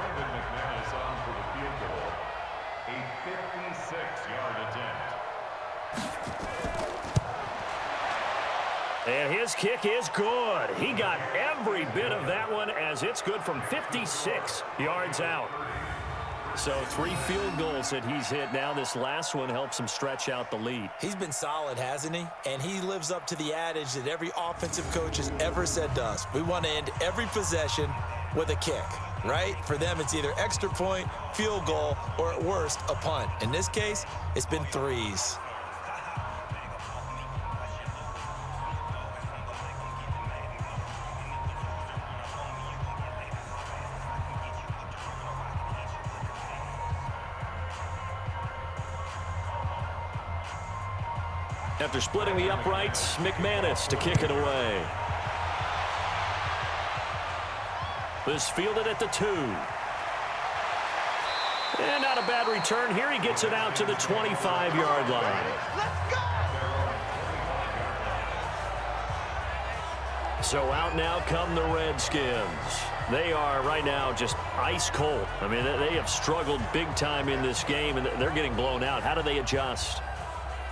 And his kick is good. He got every bit of that one as it's good from 56 yards out. So 3 field goals that he's hit now. This last one helps him stretch out the lead. He's been solid, hasn't he? And he lives up to the adage that every offensive coach has ever said to us. We want to end every possession with a kick, right? For them, it's either extra point, field goal, or at worst, a punt. In this case, it's been 3s. After splitting the uprights, McManus to kick it away. This fielded at the 2. And not a bad return here. He gets it out to the 25-yard line. Let's go! So out now come the Redskins. They are right now just ice cold. I mean, they have struggled big time in this game, and they're getting blown out. How do they adjust?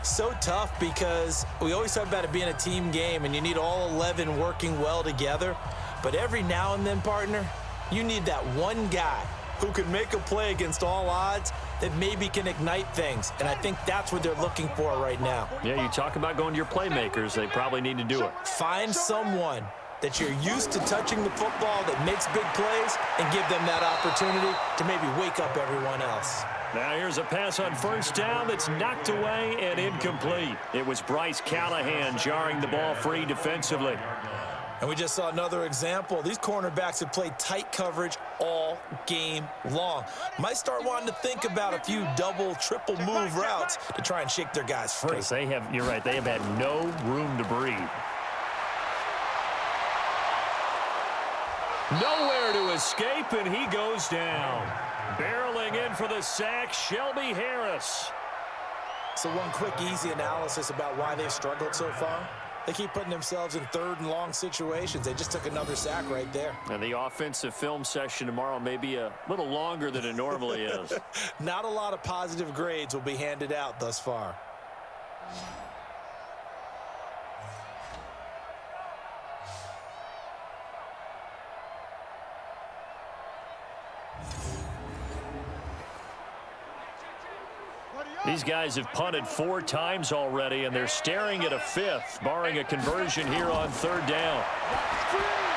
So tough because we always talk about it being a team game and you need all 11 working well together. But every now and then, partner, you need that one guy who can make a play against all odds that maybe can ignite things. And I think that's what they're looking for right now. Yeah, you talk about going to your playmakers. They probably need to do it. Find someone that you're used to touching the football that makes big plays and give them that opportunity to maybe wake up everyone else. Now here's a pass on first down that's knocked away and incomplete. It was Bryce Callahan jarring the ball free defensively. And we just saw another example. These cornerbacks have played tight coverage all game long. Might start wanting to think about a few double, triple move routes to try and shake their guys free. Because they have, you're right, they have had no room to breathe. Nowhere to escape, and he goes down. Barreling in for the sack, Shelby Harris. So one quick, easy analysis about why they've struggled so far. They keep putting themselves in 3rd and long situations. They just took another sack right there. And the offensive film session tomorrow may be a little longer than it normally is. Not a lot of positive grades will be handed out thus far. These guys have punted 4 times already, and they're staring at a 5th, barring a conversion here on 3rd down.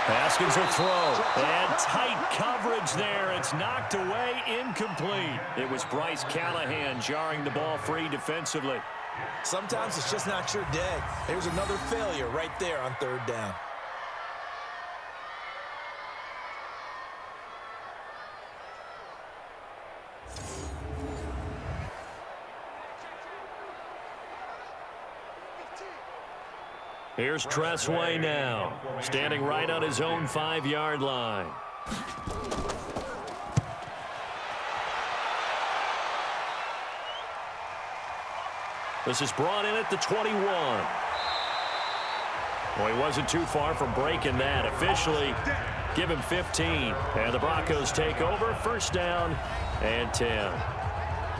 Haskins will throw, and tight coverage there. It's knocked away, incomplete. It was Bryce Callahan jarring the ball free defensively. Sometimes it's just not your day. There's another failure right there on 3rd down. Here's Tressway now, standing right on his own 5-yard line. This is brought in at the 21. Well, he wasn't too far from breaking that. Officially, give him 15. And the Broncos take over, 1st down and 10.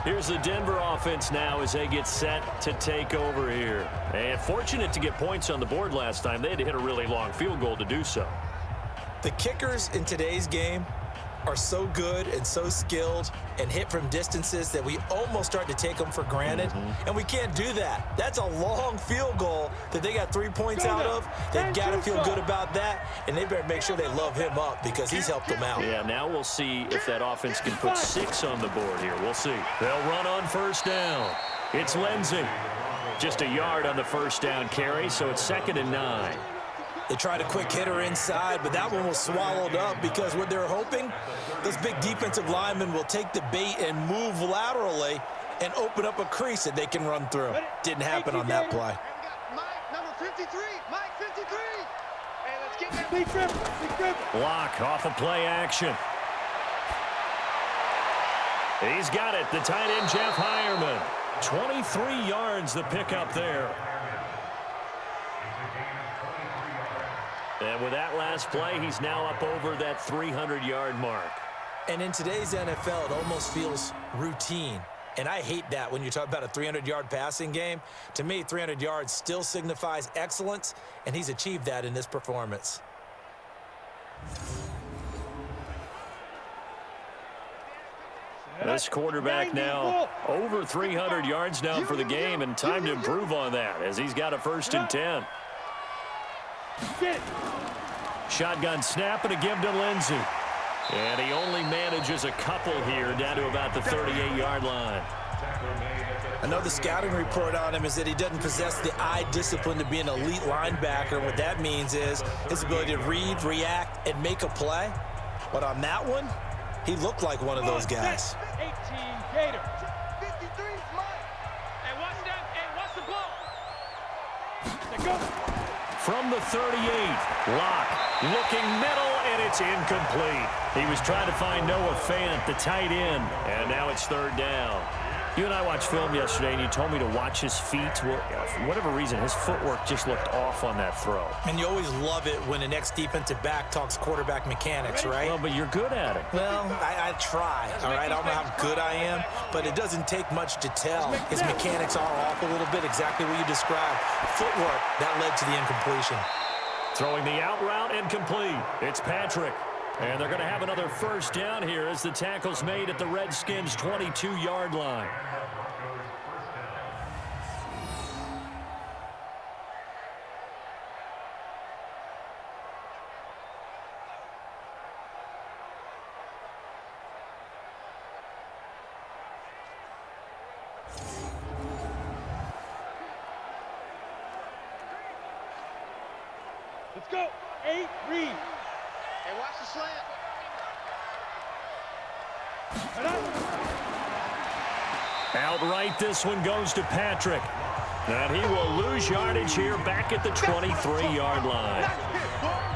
Here's the Denver offense now as they get set to take over here. And fortunate to get points on the board last time. They had to hit a really long field goal to do so. The kickers in today's game are so good and so skilled and hit from distances that we almost start to take them for granted. And we can't do that. That's a long field goal that they got 3 points out of. They've got to feel good about that, and they better make sure they love him up because he's helped them out. Yeah, now we'll see if that offense can put 6 on the board here. We'll see. They'll run on 1st down. It's Lindsey. Just a yard on the 1st down carry, so it's 2nd and 9. They tried a quick hitter inside, but that one was swallowed up because what they're hoping, those big defensive linemen will take the bait and move laterally and open up a crease that they can run through. Didn't happen on that play. Mike, number 53. Mike, 53. Hey, let's get that big grip. Big grip. Block off of play action. He's got it. The tight end, Jeff Heuerman. 23 yards the pickup there. And with that last play, he's now up over that 300-yard mark. And in today's NFL, it almost feels routine. And I hate that when you talk about a 300-yard passing game. To me, 300 yards still signifies excellence, and he's achieved that in this performance. This quarterback now over 300 yards now for the game, and time to improve on that as he's got a 1st and 10. Shotgun snap and a give to Lindsey. And he only manages a couple here down to about the 38-yard line. I know the scouting report on him is that he doesn't possess the eye discipline to be an elite linebacker. What that means is his ability to read, react, and make a play. But on that one, he looked like one of those guys. 18 Gator. 53 Mike. And watch that. And watch the ball. They go. From the 38, Locke looking middle, and it's incomplete. He was trying to find Noah Fant, the tight end, and now it's 3rd down. You and I watched film yesterday, and you told me to watch his feet. Well, for whatever reason, his footwork just looked off on that throw. And you always love it when an ex-defensive back talks quarterback mechanics, right? Well, but you're good at it. Well, I try, all right? I don't know how good I am, but it doesn't take much to tell. His mechanics are off a little bit, exactly what you described. Footwork, that led to the incompletion. Throwing the out route incomplete. It's Patrick. And they're going to have another 1st down here as the tackle's made at the Redskins' 22-yard line. Let's go. 8, read. Hey, watch the slant. Outright, this one goes to Patrick. And he will lose yardage here back at the 23-yard line.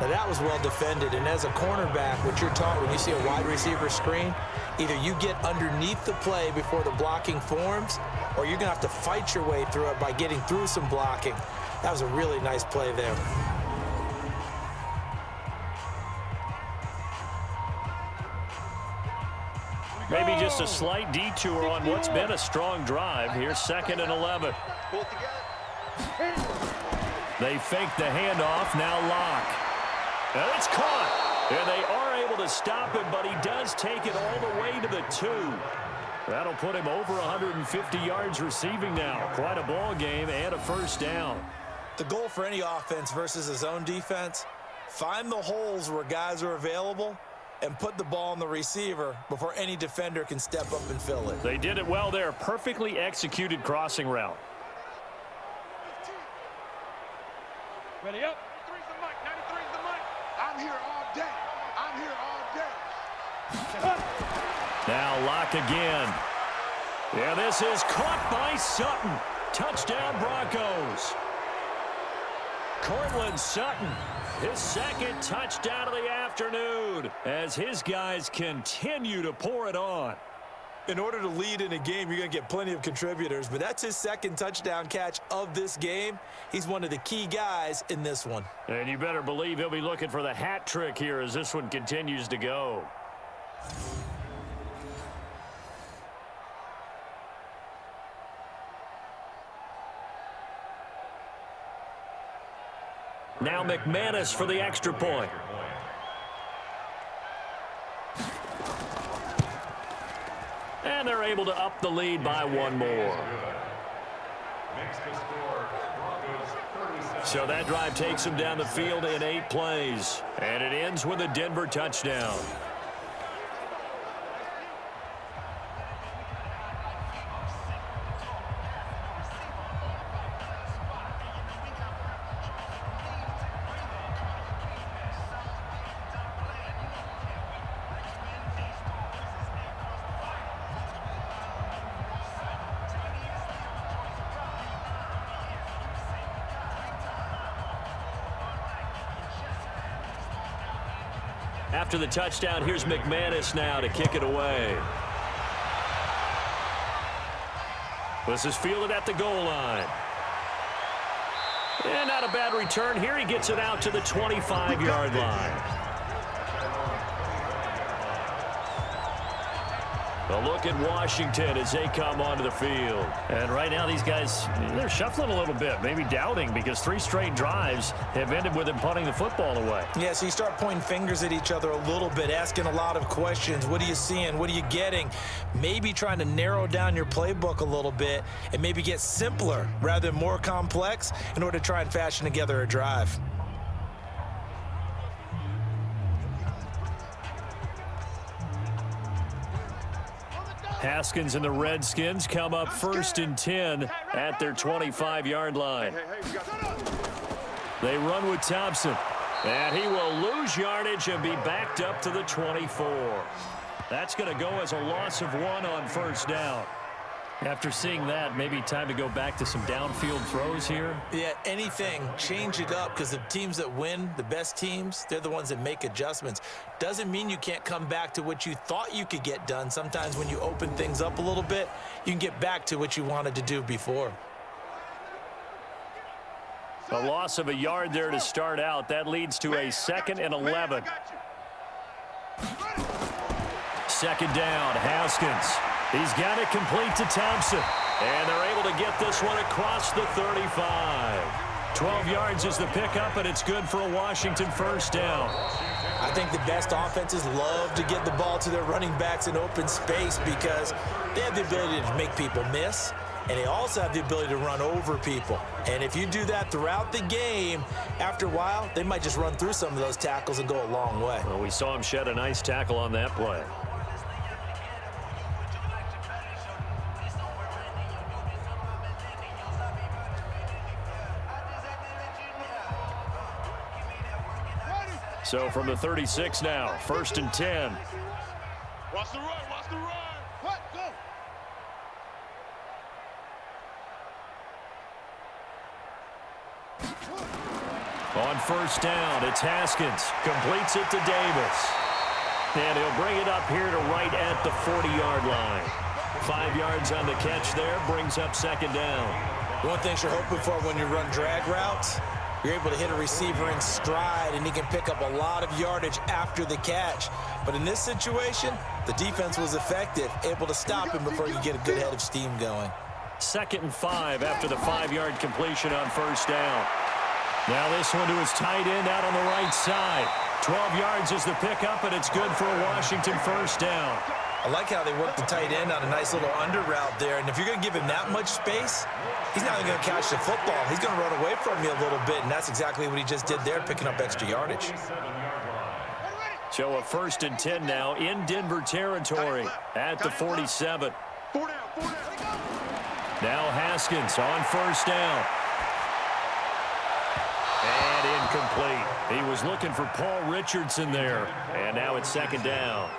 Now, that was well defended, and as a cornerback, what you're taught when you see a wide receiver screen, either you get underneath the play before the blocking forms, or you're going to have to fight your way through it by getting through some blocking. That was a really nice play there. Maybe just a slight detour on what's been a strong drive. Here's 2nd and 11. They fake the handoff, now Locke. And it's caught. And they are able to stop him, but he does take it all the way to the 2. That'll put him over 150 yards receiving now. Quite a ball game and a first down. The goal for any offense versus his own defense, find the holes where guys are available and put the ball on the receiver before any defender can step up and fill it. They did it well there. Perfectly executed crossing route. Ready up. 93's the mic. 93's the mic. I'm here all day. I'm here all day. Now Locke again. Yeah, this is caught by Sutton. Touchdown Broncos. Cortland Sutton, his 2nd touchdown of the afternoon as his guys continue to pour it on. In order to lead in a game, you're going to get plenty of contributors, but that's his 2nd touchdown catch of this game. He's one of the key guys in this one. And you better believe he'll be looking for the hat trick here as this one continues to go. Now McManus for the extra point. And they're able to up the lead by 1 more. So that drive takes them down the field in 8 plays. And it ends with a Denver touchdown. After the touchdown, here's McManus now to kick it away. This is fielded at the goal line. And not a bad return here. He gets it out to the 25-yard line. A look at Washington as they come onto the field. And right now these guys, they're shuffling a little bit, maybe doubting, because 3 straight drives have ended with them punting the football away. Yeah, so you start pointing fingers at each other a little bit, asking a lot of questions. What are you seeing? What are you getting? Maybe trying to narrow down your playbook a little bit and maybe get simpler rather than more complex in order to try and fashion together a drive. Haskins and the Redskins come up 1st and 10 at their 25-yard line. They run with Thompson, and he will lose yardage and be backed up to the 24. That's going to go as a loss of 1 on 1st down. After seeing that, maybe time to go back to some downfield throws here. Yeah, anything. Change it up, because the teams that win, the best teams, they're the ones that make adjustments. Doesn't mean you can't come back to what you thought you could get done. Sometimes when you open things up a little bit, you can get back to what you wanted to do before. A loss of a yard there to start out. That leads to a 2nd and 11. 2nd down, Haskins. He's got it complete to Thompson. And they're able to get this one across the 35. 12 yards is the pickup, and it's good for a Washington 1st down. I think the best offenses love to get the ball to their running backs in open space because they have the ability to make people miss, and they also have the ability to run over people. And if you do that throughout the game, after a while, they might just run through some of those tackles and go a long way. Well, we saw him shed a nice tackle on that play. So from the 36 now, 1st and 10. Watch the run, watch the run. What? Go. On On first down, it's Haskins. Completes it to Davis. And he'll bring it up here to right at the 40-yard line. 5 yards on the catch there, brings up second down. One thing you're hoping for when you run drag routes, you're able to hit a receiver in stride, and he can pick up a lot of yardage after the catch. But in this situation, the defense was effective, able to stop him before you get a good head of steam going. 2nd and 5 after the 5-yard completion on first down. Now this one to his tight end out on the right side. 12 yards is the pickup, and it's good for a Washington first down. I like how they work the tight end on a nice little under route there. And if you're going to give him that much space, he's not even going to catch the football. He's going to run away from you a little bit, and that's exactly what he just did there, picking up extra yardage. So a 1st and 10 now in Denver territory at the 47. Now Haskins on first down. And incomplete. He was looking for Paul Richardson there. And now it's 2nd down.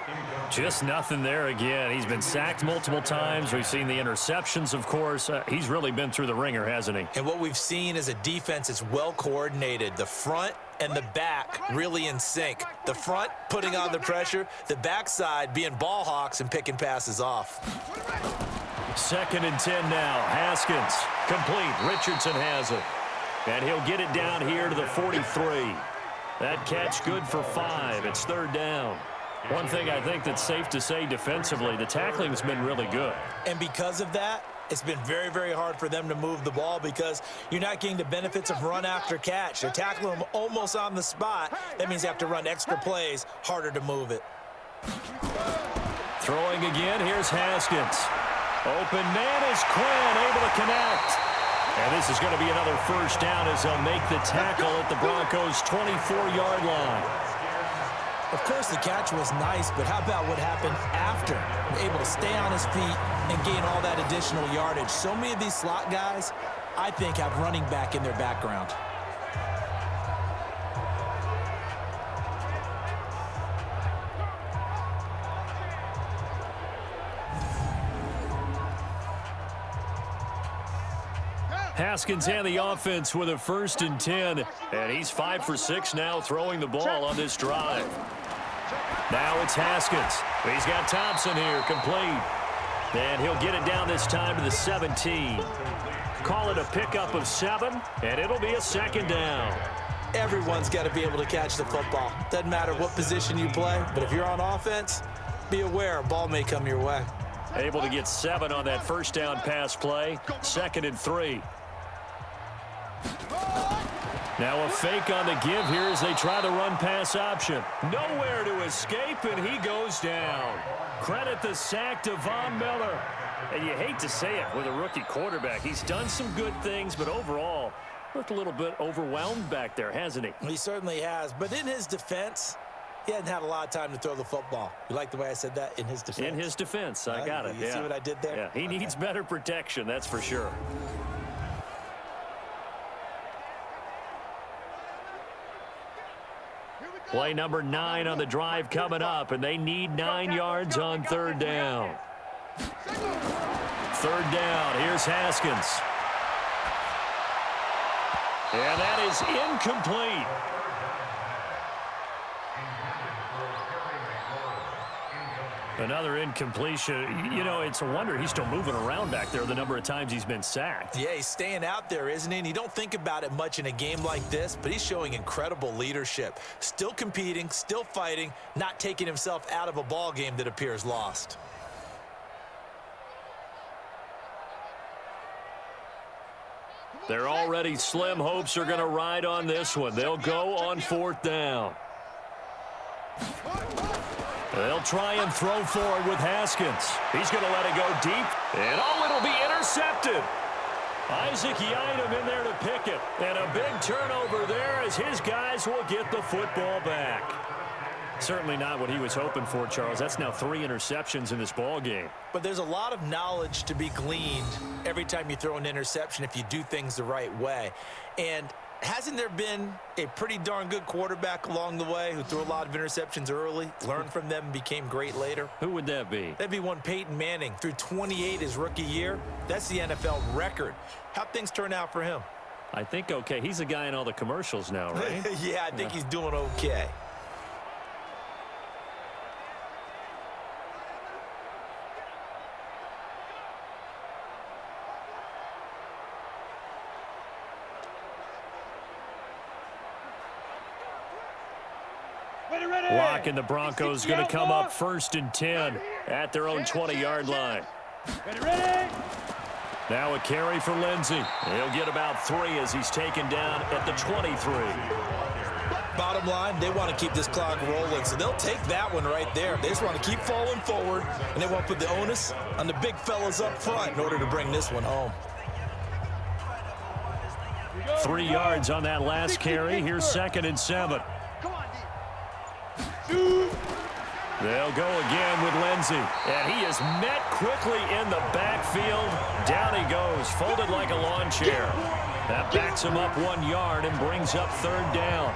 Just nothing there again. He's been sacked multiple times. We've seen the interceptions, of course. He's really been through the ringer, hasn't he? And what we've seen is a defense that's well coordinated. The front and the back really in sync. The front putting on the pressure. The backside being ball hawks and picking passes off. 2nd and 10 now. Haskins complete. Richardson has it. And he'll get it down here to the 43. That catch good for 5. It's 3rd down. One thing I think that's safe to say defensively, the tackling's been really good. And because of that, it's been very, very hard for them to move the ball because you're not getting the benefits of run after catch. They're tackling them almost on the spot. That means you have to run extra plays, harder to move it. Throwing again, here's Haskins. Open man is Quinn, able to connect. And this is going to be another first down as they'll make the tackle at the Broncos' 24-yard line. Of course, the catch was nice, but how about what happened after? Able to stay on his feet and gain all that additional yardage. So many of these slot guys, I think, have running back in their background. Haskins and the offense with a 1st and 10. And he's 5 for 6 now throwing the ball on this drive. Now it's Haskins. He's got Thompson here, complete. And he'll get it down this time to the 17. Call it a pickup of 7, and it'll be a 2nd down. Everyone's got to be able to catch the football. Doesn't matter what position you play, but if you're on offense, be aware a ball may come your way. Able to get 7 on that first down pass play. 2nd and 3. Now a fake on the give here as they try the run pass option. Nowhere to escape, and he goes down. Credit the sack to Von Miller. And you hate to say it with a rookie quarterback. He's done some good things, but overall, looked a little bit overwhelmed back there, hasn't he? He certainly has, but in his defense, he hasn't had a lot of time to throw the football. You like the way I said that? In his defense? In his defense, I got it. You see what I did there? Yeah, he needs better protection, that's for sure. Play number 9 on the drive coming up, and they need 9 yards on 3rd down. 3rd down, here's Haskins. And that is incomplete. Another incompletion. You know, it's a wonder he's still moving around back there the number of times he's been sacked. Yeah, he's staying out there, isn't he? And you don't think about it much in a game like this, but he's showing incredible leadership. Still competing, still fighting, not taking himself out of a ball game that appears lost. They're already slim hopes are going to ride on this one. They'll go on 4th down. They'll try and throw forward with Haskins. He's going to let it go deep, and it'll be intercepted. Isaac Yiadom in there to pick it, and a big turnover there as his guys will get the football back. Certainly not what he was hoping for, Charles. That's now 3 interceptions in this ball game. But there's a lot of knowledge to be gleaned every time you throw an interception if you do things the right way. And hasn't there been a pretty darn good quarterback along the way who threw a lot of interceptions early, learned from them, and became great later? Who would that be? That'd be one Peyton Manning. Threw 28 his rookie year. That's the NFL record. How'd things turn out for him? I think okay. He's a guy in all the commercials now, right? Yeah, I think he's doing okay. Lock, and the Broncos going to come up 1st and 10 at their own 20-yard line. Ready. Now a carry for Lindsey. He'll get about 3 as he's taken down at the 23. Bottom line, they want to keep this clock rolling, so they'll take that one right there. They just want to keep falling forward, and they want to put the onus on the big fellas up front in order to bring this one home. 3 yards on that last carry. Here's 2nd and 7. They'll go again with Lindsey, and he is met quickly in the backfield. Down he goes, folded like a lawn chair. That backs him up 1 yard and brings up 3rd down.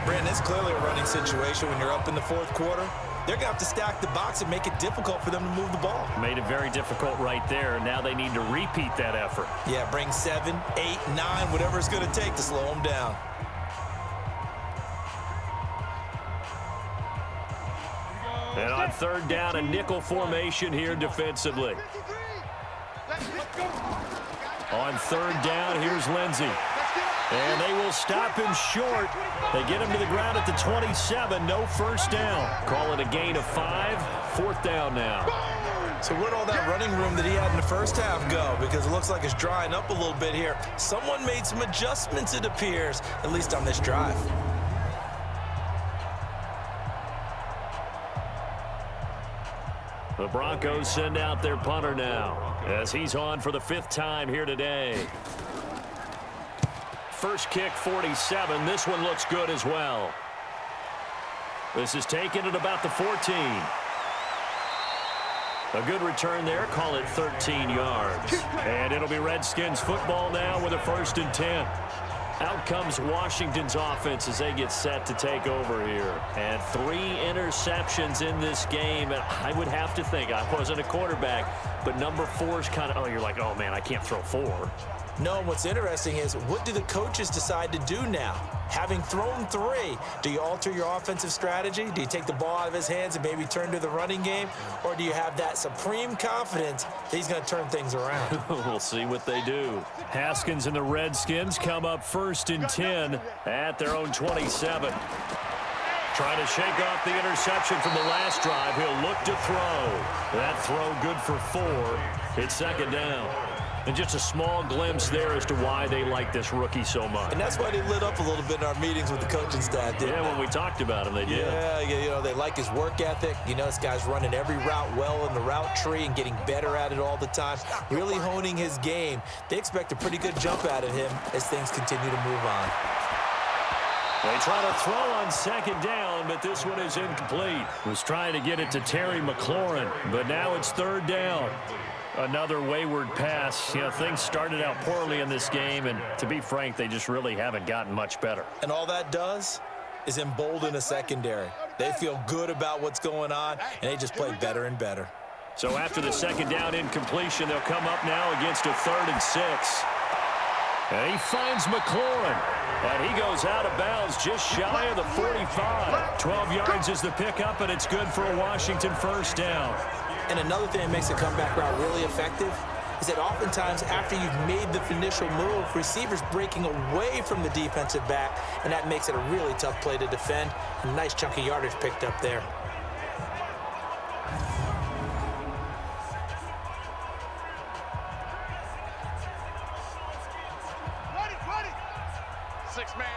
Brandon, it's clearly a running situation when you're up in the 4th quarter. They're going to have to stack the box and make it difficult for them to move the ball. Made it very difficult right there. Now they need to repeat that effort. Yeah, bring 7, 8, 9, whatever it's going to take to slow them down. And on 3rd down, a nickel formation here defensively. On 3rd down, here's Lindsey. And they will stop him short. They get him to the ground at the 27. No first down. Call it a gain of 5. 4th down now. So where'd all that running room that he had in the first half go? Because it looks like it's drying up a little bit here. Someone made some adjustments, it appears, at least on this drive. The Broncos send out their punter now as he's on for the 5th time here today. First kick, 47. This one looks good as well. This is taken at about the 14. A good return there. Call it 13 yards. And it'll be Redskins football now with a 1st and 10. Out comes Washington's offense as they get set to take over here. And 3 interceptions in this game. And I would have to think, I wasn't a quarterback, but number 4 is kind of, oh, you're like, oh, man, I can't throw 4. No, and what's interesting is, what do the coaches decide to do now? Having thrown 3, do you alter your offensive strategy? Do you take the ball out of his hands and maybe turn to the running game? Or do you have that supreme confidence that he's going to turn things around? We'll see what they do. Haskins and the Redskins come up 1st and 10 at their own 27. Trying to shake off the interception from the last drive. He'll look to throw. That throw good for 4. It's 2nd down. And just a small glimpse there as to why they like this rookie so much. And that's why they lit up a little bit in our meetings with the coaching staff, didn't they? When we talked about him, they did. Yeah, you know, they like his work ethic. You know, this guy's running every route well in the route tree and getting better at it all the time, really honing his game. They expect a pretty good jump out of him as things continue to move on. They try to throw on 2nd down, but this one is incomplete. Was trying to get it to Terry McLaurin, but now it's 3rd down. Another wayward pass. You know, things started out poorly in this game, and to be frank, they just really haven't gotten much better. And all that does is embolden a secondary. They feel good about what's going on, and they just play better and better. So after the 2nd down incompletion, they'll come up now against a 3rd and 6. And he finds McLaurin, and he goes out of bounds just shy of the 45. 12 yards is the pickup, and it's good for a Washington 1st down. And another thing that makes a comeback route really effective is that oftentimes after you've made the initial move, receivers breaking away from the defensive back, and that makes it a really tough play to defend. A nice chunk of yardage picked up there. Ready. 6-man.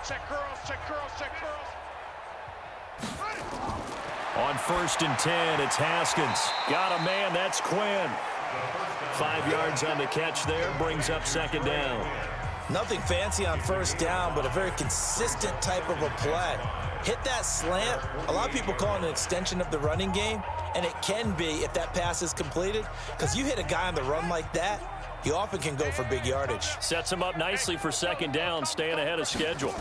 Check curls. On 1st and 10, it's Haskins. Got a man, that's Quinn. 5 yards on the catch there, brings up 2nd down. Nothing fancy on 1st down, but a very consistent type of a play. Hit that slant. A lot of people call it an extension of the running game, and it can be if that pass is completed, because you hit a guy on the run like that, you often can go for big yardage. Sets him up nicely for 2nd down, staying ahead of schedule.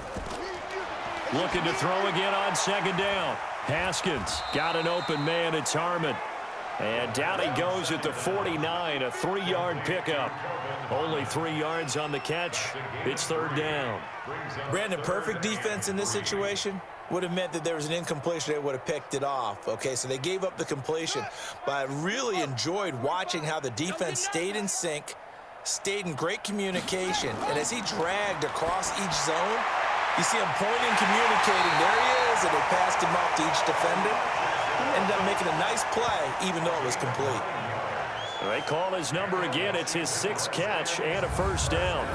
Looking to throw again on 2nd down. Haskins got an open man. It's Harmon. And down he goes at the 49, a 3-yard pickup. Only 3 yards on the catch. It's 3rd down. Brandon, perfect defense in this situation would have meant that there was an incompletion. They would have picked it off. Okay, so they gave up the completion. But I really enjoyed watching how the defense stayed in sync, stayed in great communication. And as he dragged across each zone, you see him pointing, communicating. There he is, and they passed him off to each defender. Ended up making a nice play, even though it was complete. They call his number again. It's his 6th catch and a 1st down.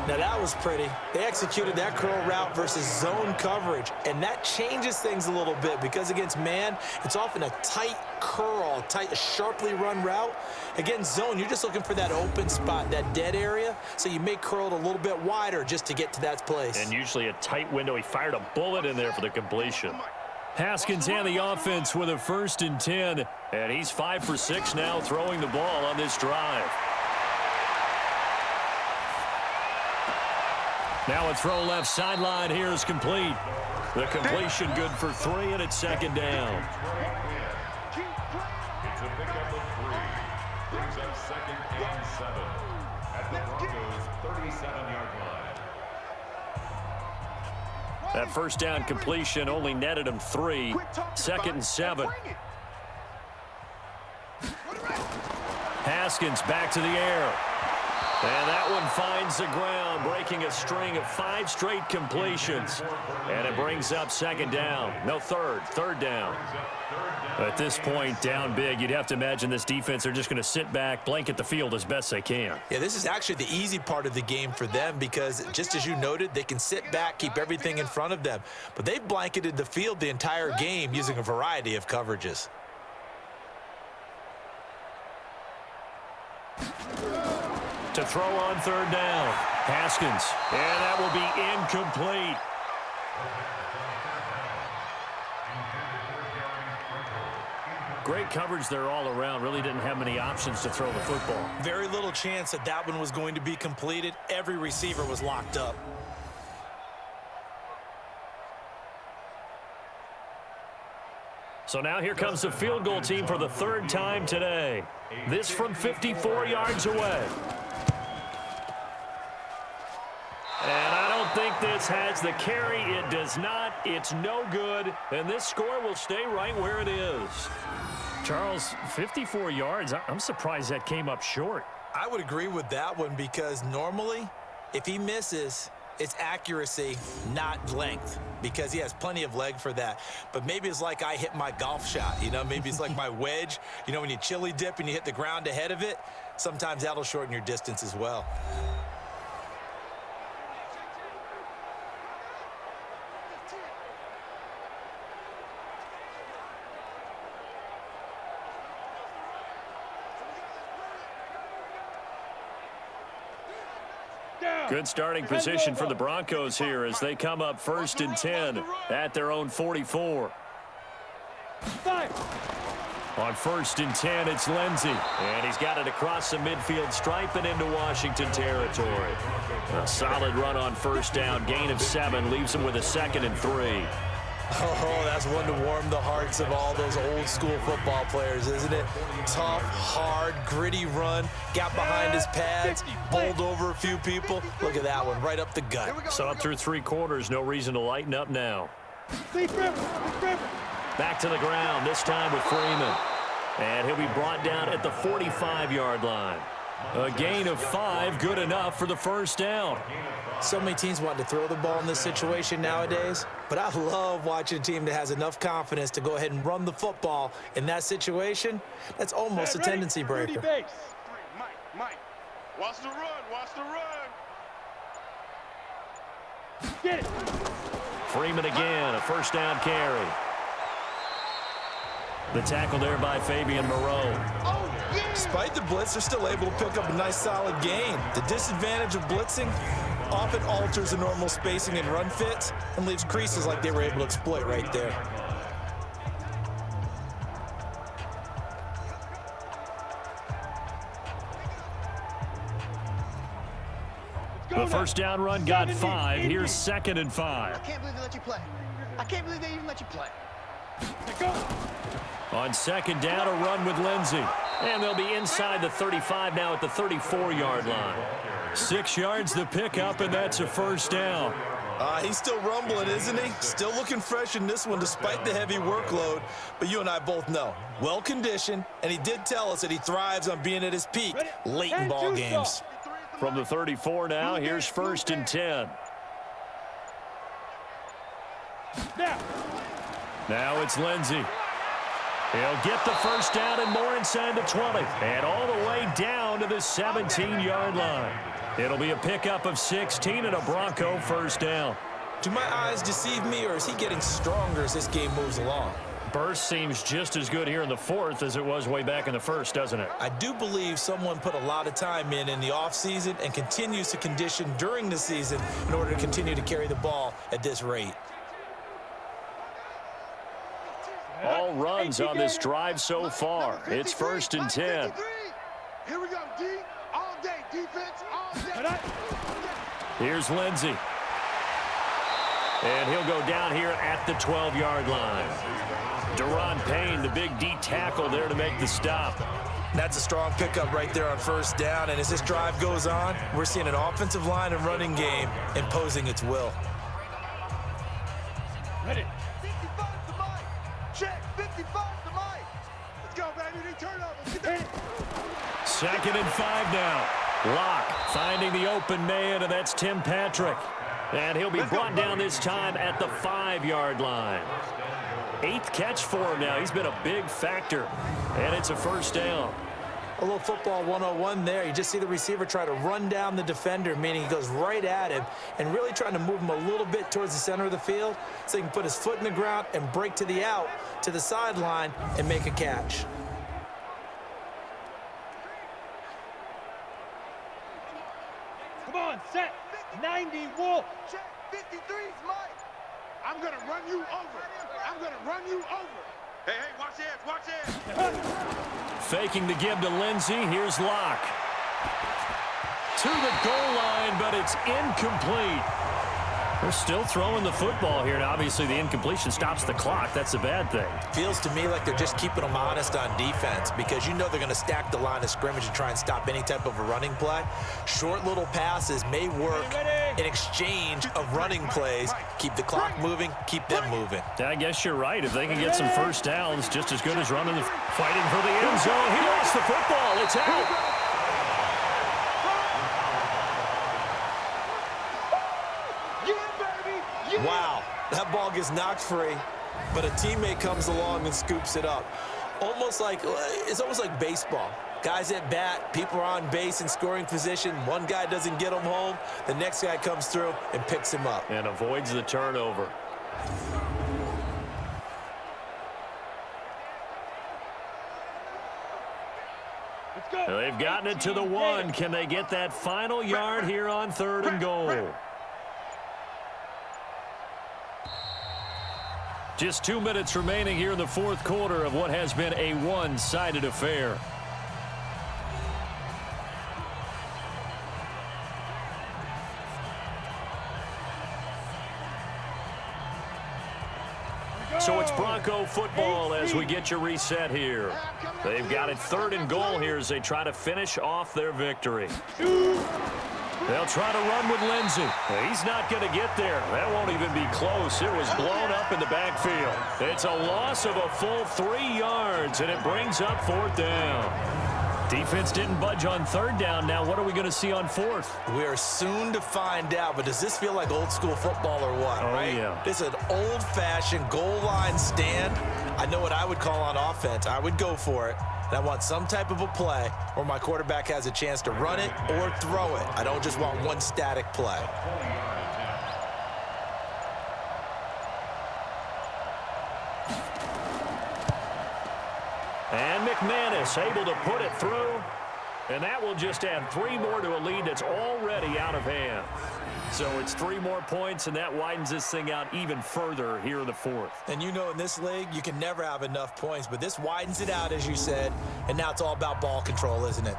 Now, that was pretty. They executed that curl route versus zone coverage, and that changes things a little bit because against man, it's often a tight curl, a sharply run route. Against zone, you're just looking for that open spot, that dead area, so you may curl it a little bit wider just to get to that place. And usually a tight window. He fired a bullet in there for the completion. Haskins and the offense with a 1st and 10, and he's 5 for 6 now throwing the ball on this drive. Now a throw left sideline here is complete. The completion good for 3, and it's 2nd down. It's a pickup of 3. Brings up 2nd and 7 at the Broncos' 37-yard line. That 1st down completion only netted him 3. 2nd and 7. Haskins back to the air. And that one finds the ground, breaking a string of 5 straight completions. And it brings up 2nd down. No, 3rd down. At this point, down big, you'd have to imagine this defense are just going to sit back, blanket the field as best they can. Yeah, this is actually the easy part of the game for them because, just as you noted, they can sit back, keep everything in front of them. But they've blanketed the field the entire game using a variety of coverages. To throw on 3rd down. Haskins. And that will be incomplete. Great coverage there all around. Really didn't have many options to throw the football. Very little chance that that one was going to be completed. Every receiver was locked up. So now here comes the field goal team for the 3rd time today. This from 54 yards away. And I don't think this has the carry. It does not. It's no good. And this score will stay right where it is. Charles, 54 yards. I'm surprised that came up short. I would agree with that one because normally, if he misses, it's accuracy, not length, because he has plenty of leg for that. But maybe it's like I hit my golf shot, you know? Maybe it's like my wedge. You know, when you chili dip and you hit the ground ahead of it, sometimes that'll shorten your distance as well. Good starting position for the Broncos here as they come up 1st and 10 at their own 44. On 1st and 10, it's Lindsey. And he's got it across the midfield stripe and into Washington territory. A solid run on 1st down. Gain of 7 leaves him with a 2nd and 3. Oh, that's one to warm the hearts of all those old-school football players, isn't it? Tough, hard, gritty run. Got behind his pads, bowled over a few people. Look at that one, right up the gut. So up through 3 quarters, no reason to lighten up now. Back to the ground, this time with Freeman. And he'll be brought down at the 45-yard line. A gain of 5, good enough for the 1st down. So many teams want to throw the ball in this situation nowadays, but I love watching a team that has enough confidence to go ahead and run the football in that situation. That's almost a tendency breaker. Mike, watch the run, watch the run. Get it. Freeman again, a 1st down carry. The tackle there by Fabian Moreau. Despite the blitz, they're still able to pick up a nice solid gain. The disadvantage of blitzing often alters the normal spacing and run fits and leaves creases like they were able to exploit right there. The 1st down run got 5. Here's 2nd and 5. I can't believe they let you play. I can't believe they even let you play. On second down, a run with Lindsey. And they'll be inside the 35 now at the 34-yard line. 6 yards the pickup, and that's a first down. He's still rumbling, isn't he? Still looking fresh in this one despite the heavy workload. But you and I both know, well-conditioned, and he did tell us that he thrives on being at his peak late in ball games. From the 34 now, here's first and 10. Now it's Lindsey. He'll get the first down and more inside the 20. And all the way down to the 17-yard line. It'll be a pickup of 16 and a Bronco first down. Do my eyes deceive me, or is he getting stronger as this game moves along? Burst seems just as good here in the fourth as it was way back in the first, doesn't it? I do believe someone put a lot of time in the offseason and continues to condition during the season in order to continue to carry the ball at this rate. All runs on this drive so far. It's first and 10. Here we go, D. All day, defense, all day. Here's Lindsey. And he'll go down here at the 12-yard line. Deron Payne, the big D tackle there to make the stop. That's a strong pickup right there on first down. And as this drive goes on, we're seeing an offensive line and running game imposing its will. Ready. 55 to Mike. Check. 55 to Mike. Let's go, baby. They turn over. Get Second and 5 now. Locke finding the open man, and that's Tim Patrick. And he'll be brought down this time at the 5-yard line. 8th catch for him now. He's been a big factor, and it's a first down. A little football 101 there. You just see the receiver try to run down the defender, meaning he goes right at him and really trying to move him a little bit towards the center of the field so he can put his foot in the ground and break to the out, to the sideline, and make a catch. Come on, set. 90 Wolf. Check. 53's Mike. I'm going to run you over. I'm going to run you over. Hey, watch this, watch this. Faking the give to Lindsey. Here's Locke. To the goal line, but it's incomplete. They're still throwing the football here, and obviously the incompletion stops the clock. That's a bad thing. Feels to me like they're just keeping them honest on defense because you know they're going to stack the line of scrimmage and try and stop any type of a running play. Short little passes may work in exchange of running plays. Keep the clock moving, keep them moving. I guess you're right. If they can get some first downs, just as good as running the fighting for the end zone. He lost the football. It's out. Wow, that ball gets knocked free, but a teammate comes along and scoops it up. It's almost like baseball. Guys at bat, people are on base in scoring position. One guy doesn't get him home. The next guy comes through and picks him up. And avoids the turnover. They've gotten it to the 1. Can they get that final yard here on 3rd and goal? Just 2 minutes remaining here in the fourth quarter of what has been a one-sided affair. So it's Bronco football as we get your reset here. They've got it 3rd and goal here as they try to finish off their victory. They'll try to run with Lindsey. He's not going to get there. That won't even be close. It was blown up in the backfield. It's a loss of a full 3 yards, and it brings up 4th down. Defense didn't budge on 3rd down. Now what are we going to see on 4th? We are soon to find out, but does this feel like old school football or what, right? Yeah. This is an old-fashioned goal line stand. I know what I would call on offense. I would go for it. And I want some type of a play where my quarterback has a chance to run it or throw it. I don't just want one static play. And McManus able to put it through. And that will just add 3 more to a lead that's already out of hand. So it's 3 more points, and that widens this thing out even further here in the 4th. And you know in this league, you can never have enough points, but this widens it out, as you said, and now it's all about ball control, isn't it?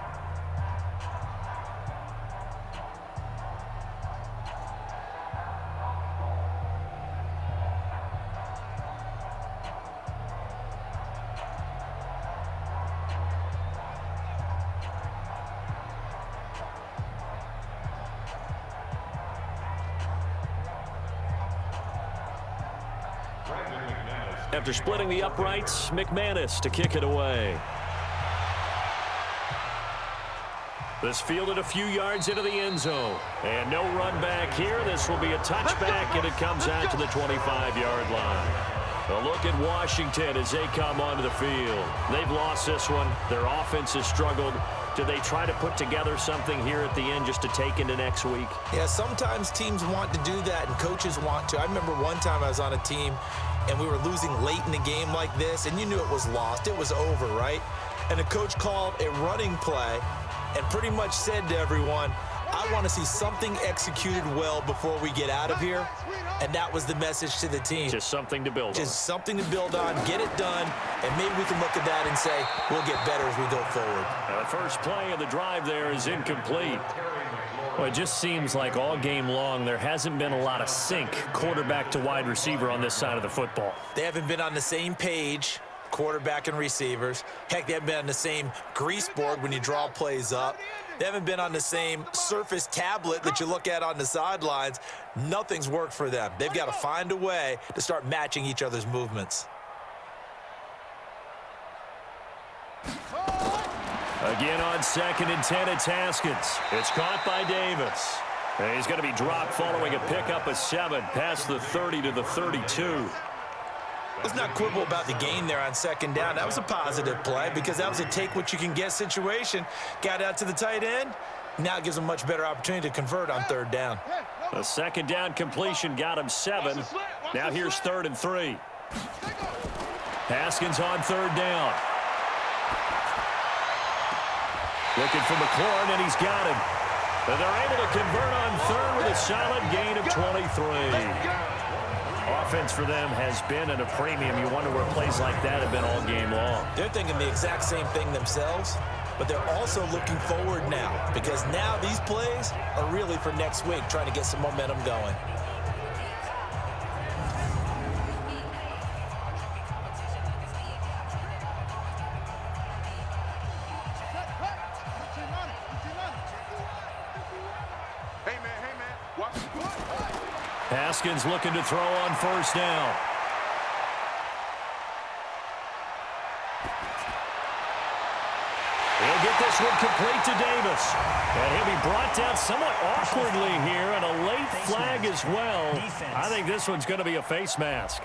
After splitting the uprights, McManus to kick it away. This fielded a few yards into the end zone. And no run back here. This will be a touchback, and it comes out to the 25-yard line. A look at Washington as they come onto the field. They've lost this one. Their offense has struggled. Do they try to put together something here at the end just to take into next week? Yeah, sometimes teams want to do that and coaches want to. I remember one time I was on a team and we were losing late in the game like this, and you knew it was lost. It was over, right? And the coach called a running play and pretty much said to everyone, I want to see something executed well before we get out of here. And that was the message to the team. Just something to build on. Just something to build on, get it done, and maybe we can look at that and say, we'll get better as we go forward. The first play of the drive there is incomplete. Well, it just seems like all game long there hasn't been a lot of sync quarterback to wide receiver on this side of the football. They haven't been on the same page, quarterback and receivers. Heck, they haven't been on the same grease board when you draw plays up. They haven't been on the same Surface tablet that you look at on the sidelines. Nothing's worked for them. They've got to find a way to start matching each other's movements. Again on 2nd and 10, it's Haskins. It's caught by Davis. And he's going to be dropped following a pickup of 7 past the 30 to the 32. Let's not quibble about the gain there on 2nd down. That was a positive play because that was a take-what-you-can-get situation. Got out to the tight end. Now it gives them a much better opportunity to convert on 3rd down. The 2nd down completion got him 7. Now here's 3rd and 3. Haskins on 3rd down. Looking for McLaurin, and he's got him. And they're able to convert on 3rd with a solid gain of 23. Offense for them has been at a premium. You wonder where plays like that have been all game long. They're thinking the exact same thing themselves, but they're also looking forward now because now these plays are really for next week, trying to get some momentum going. Haskins looking to throw on 1st down. He'll get this one complete to Davis. And he'll be brought down somewhat awkwardly here, and a late flag as well. I think this one's going to be a face mask.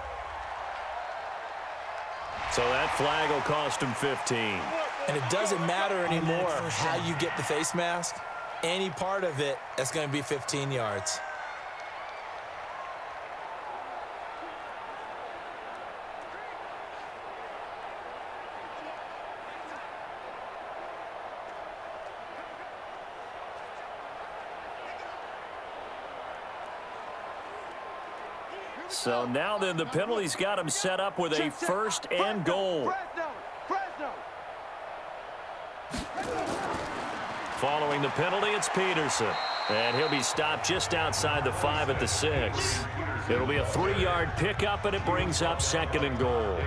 So that flag will cost him 15. And it doesn't matter anymore how you get the face mask. Any part of it, that's going to be 15 yards. So now then the penalty's got him set up with a 1st and goal. Following the penalty, it's Peterson. And he'll be stopped just outside the 5 at the 6. It'll be a 3-yard pickup, and it brings up 2nd and goal.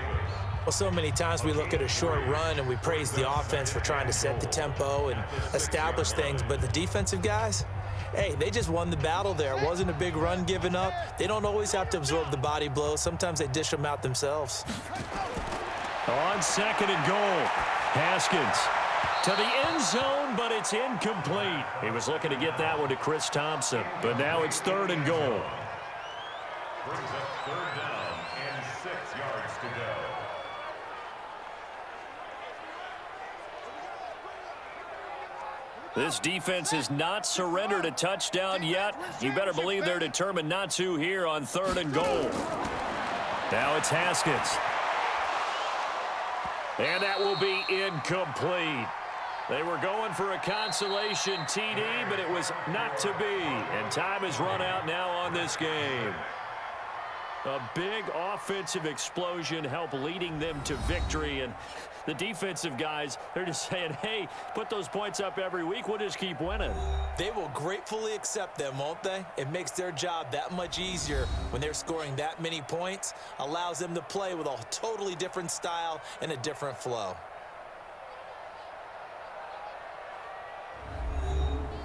Well, so many times we look at a short run and we praise the offense for trying to set the tempo and establish things, but the defensive guys, hey, they just won the battle there. It wasn't a big run given up. They don't always have to absorb the body blows. Sometimes they dish them out themselves. On 2nd and goal, Haskins to the end zone, but it's incomplete. He was looking to get that one to Chris Thompson, but now it's 3rd and goal. Brings up 3rd down and 6 yards to go. This defense has not surrendered a touchdown yet. You better believe they're determined not to here on 3rd and goal. Now it's Haskins. And that will be incomplete. They were going for a consolation TD, but it was not to be. And time has run out now on this game. A big offensive explosion helped leading them to victory. And the defensive guys, they're just saying, hey, put those points up every week. We'll just keep winning. They will gratefully accept them, won't they? It makes their job that much easier when they're scoring that many points. Allows them to play with a totally different style and a different flow.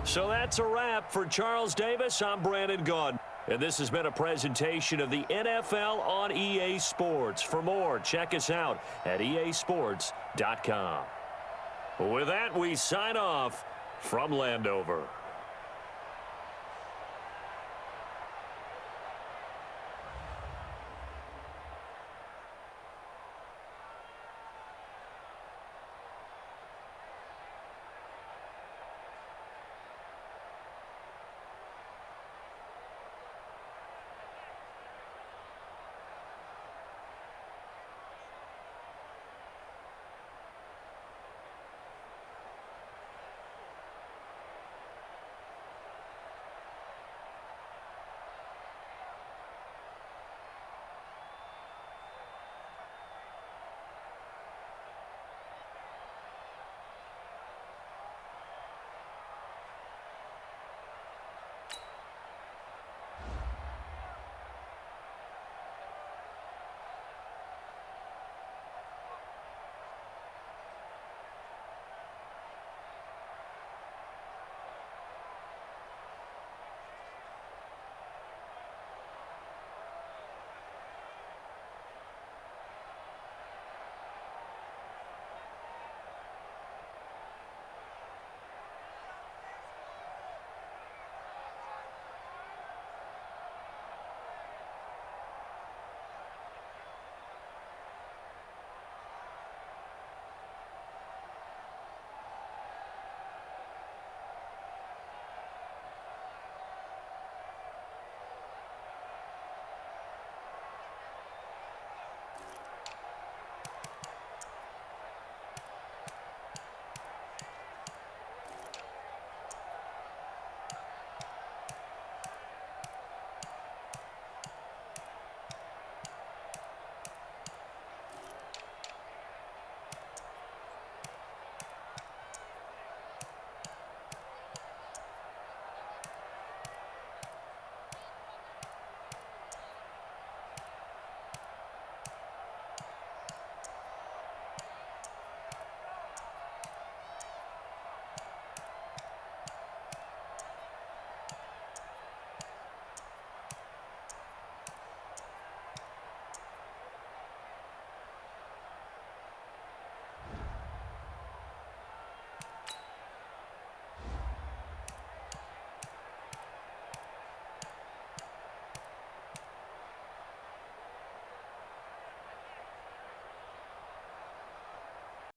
So that's a wrap for Charles Davis. I'm Brandon Gaudin. And this has been a presentation of the NFL on EA Sports. For more, check us out at easports.com. With that, we sign off from Landover.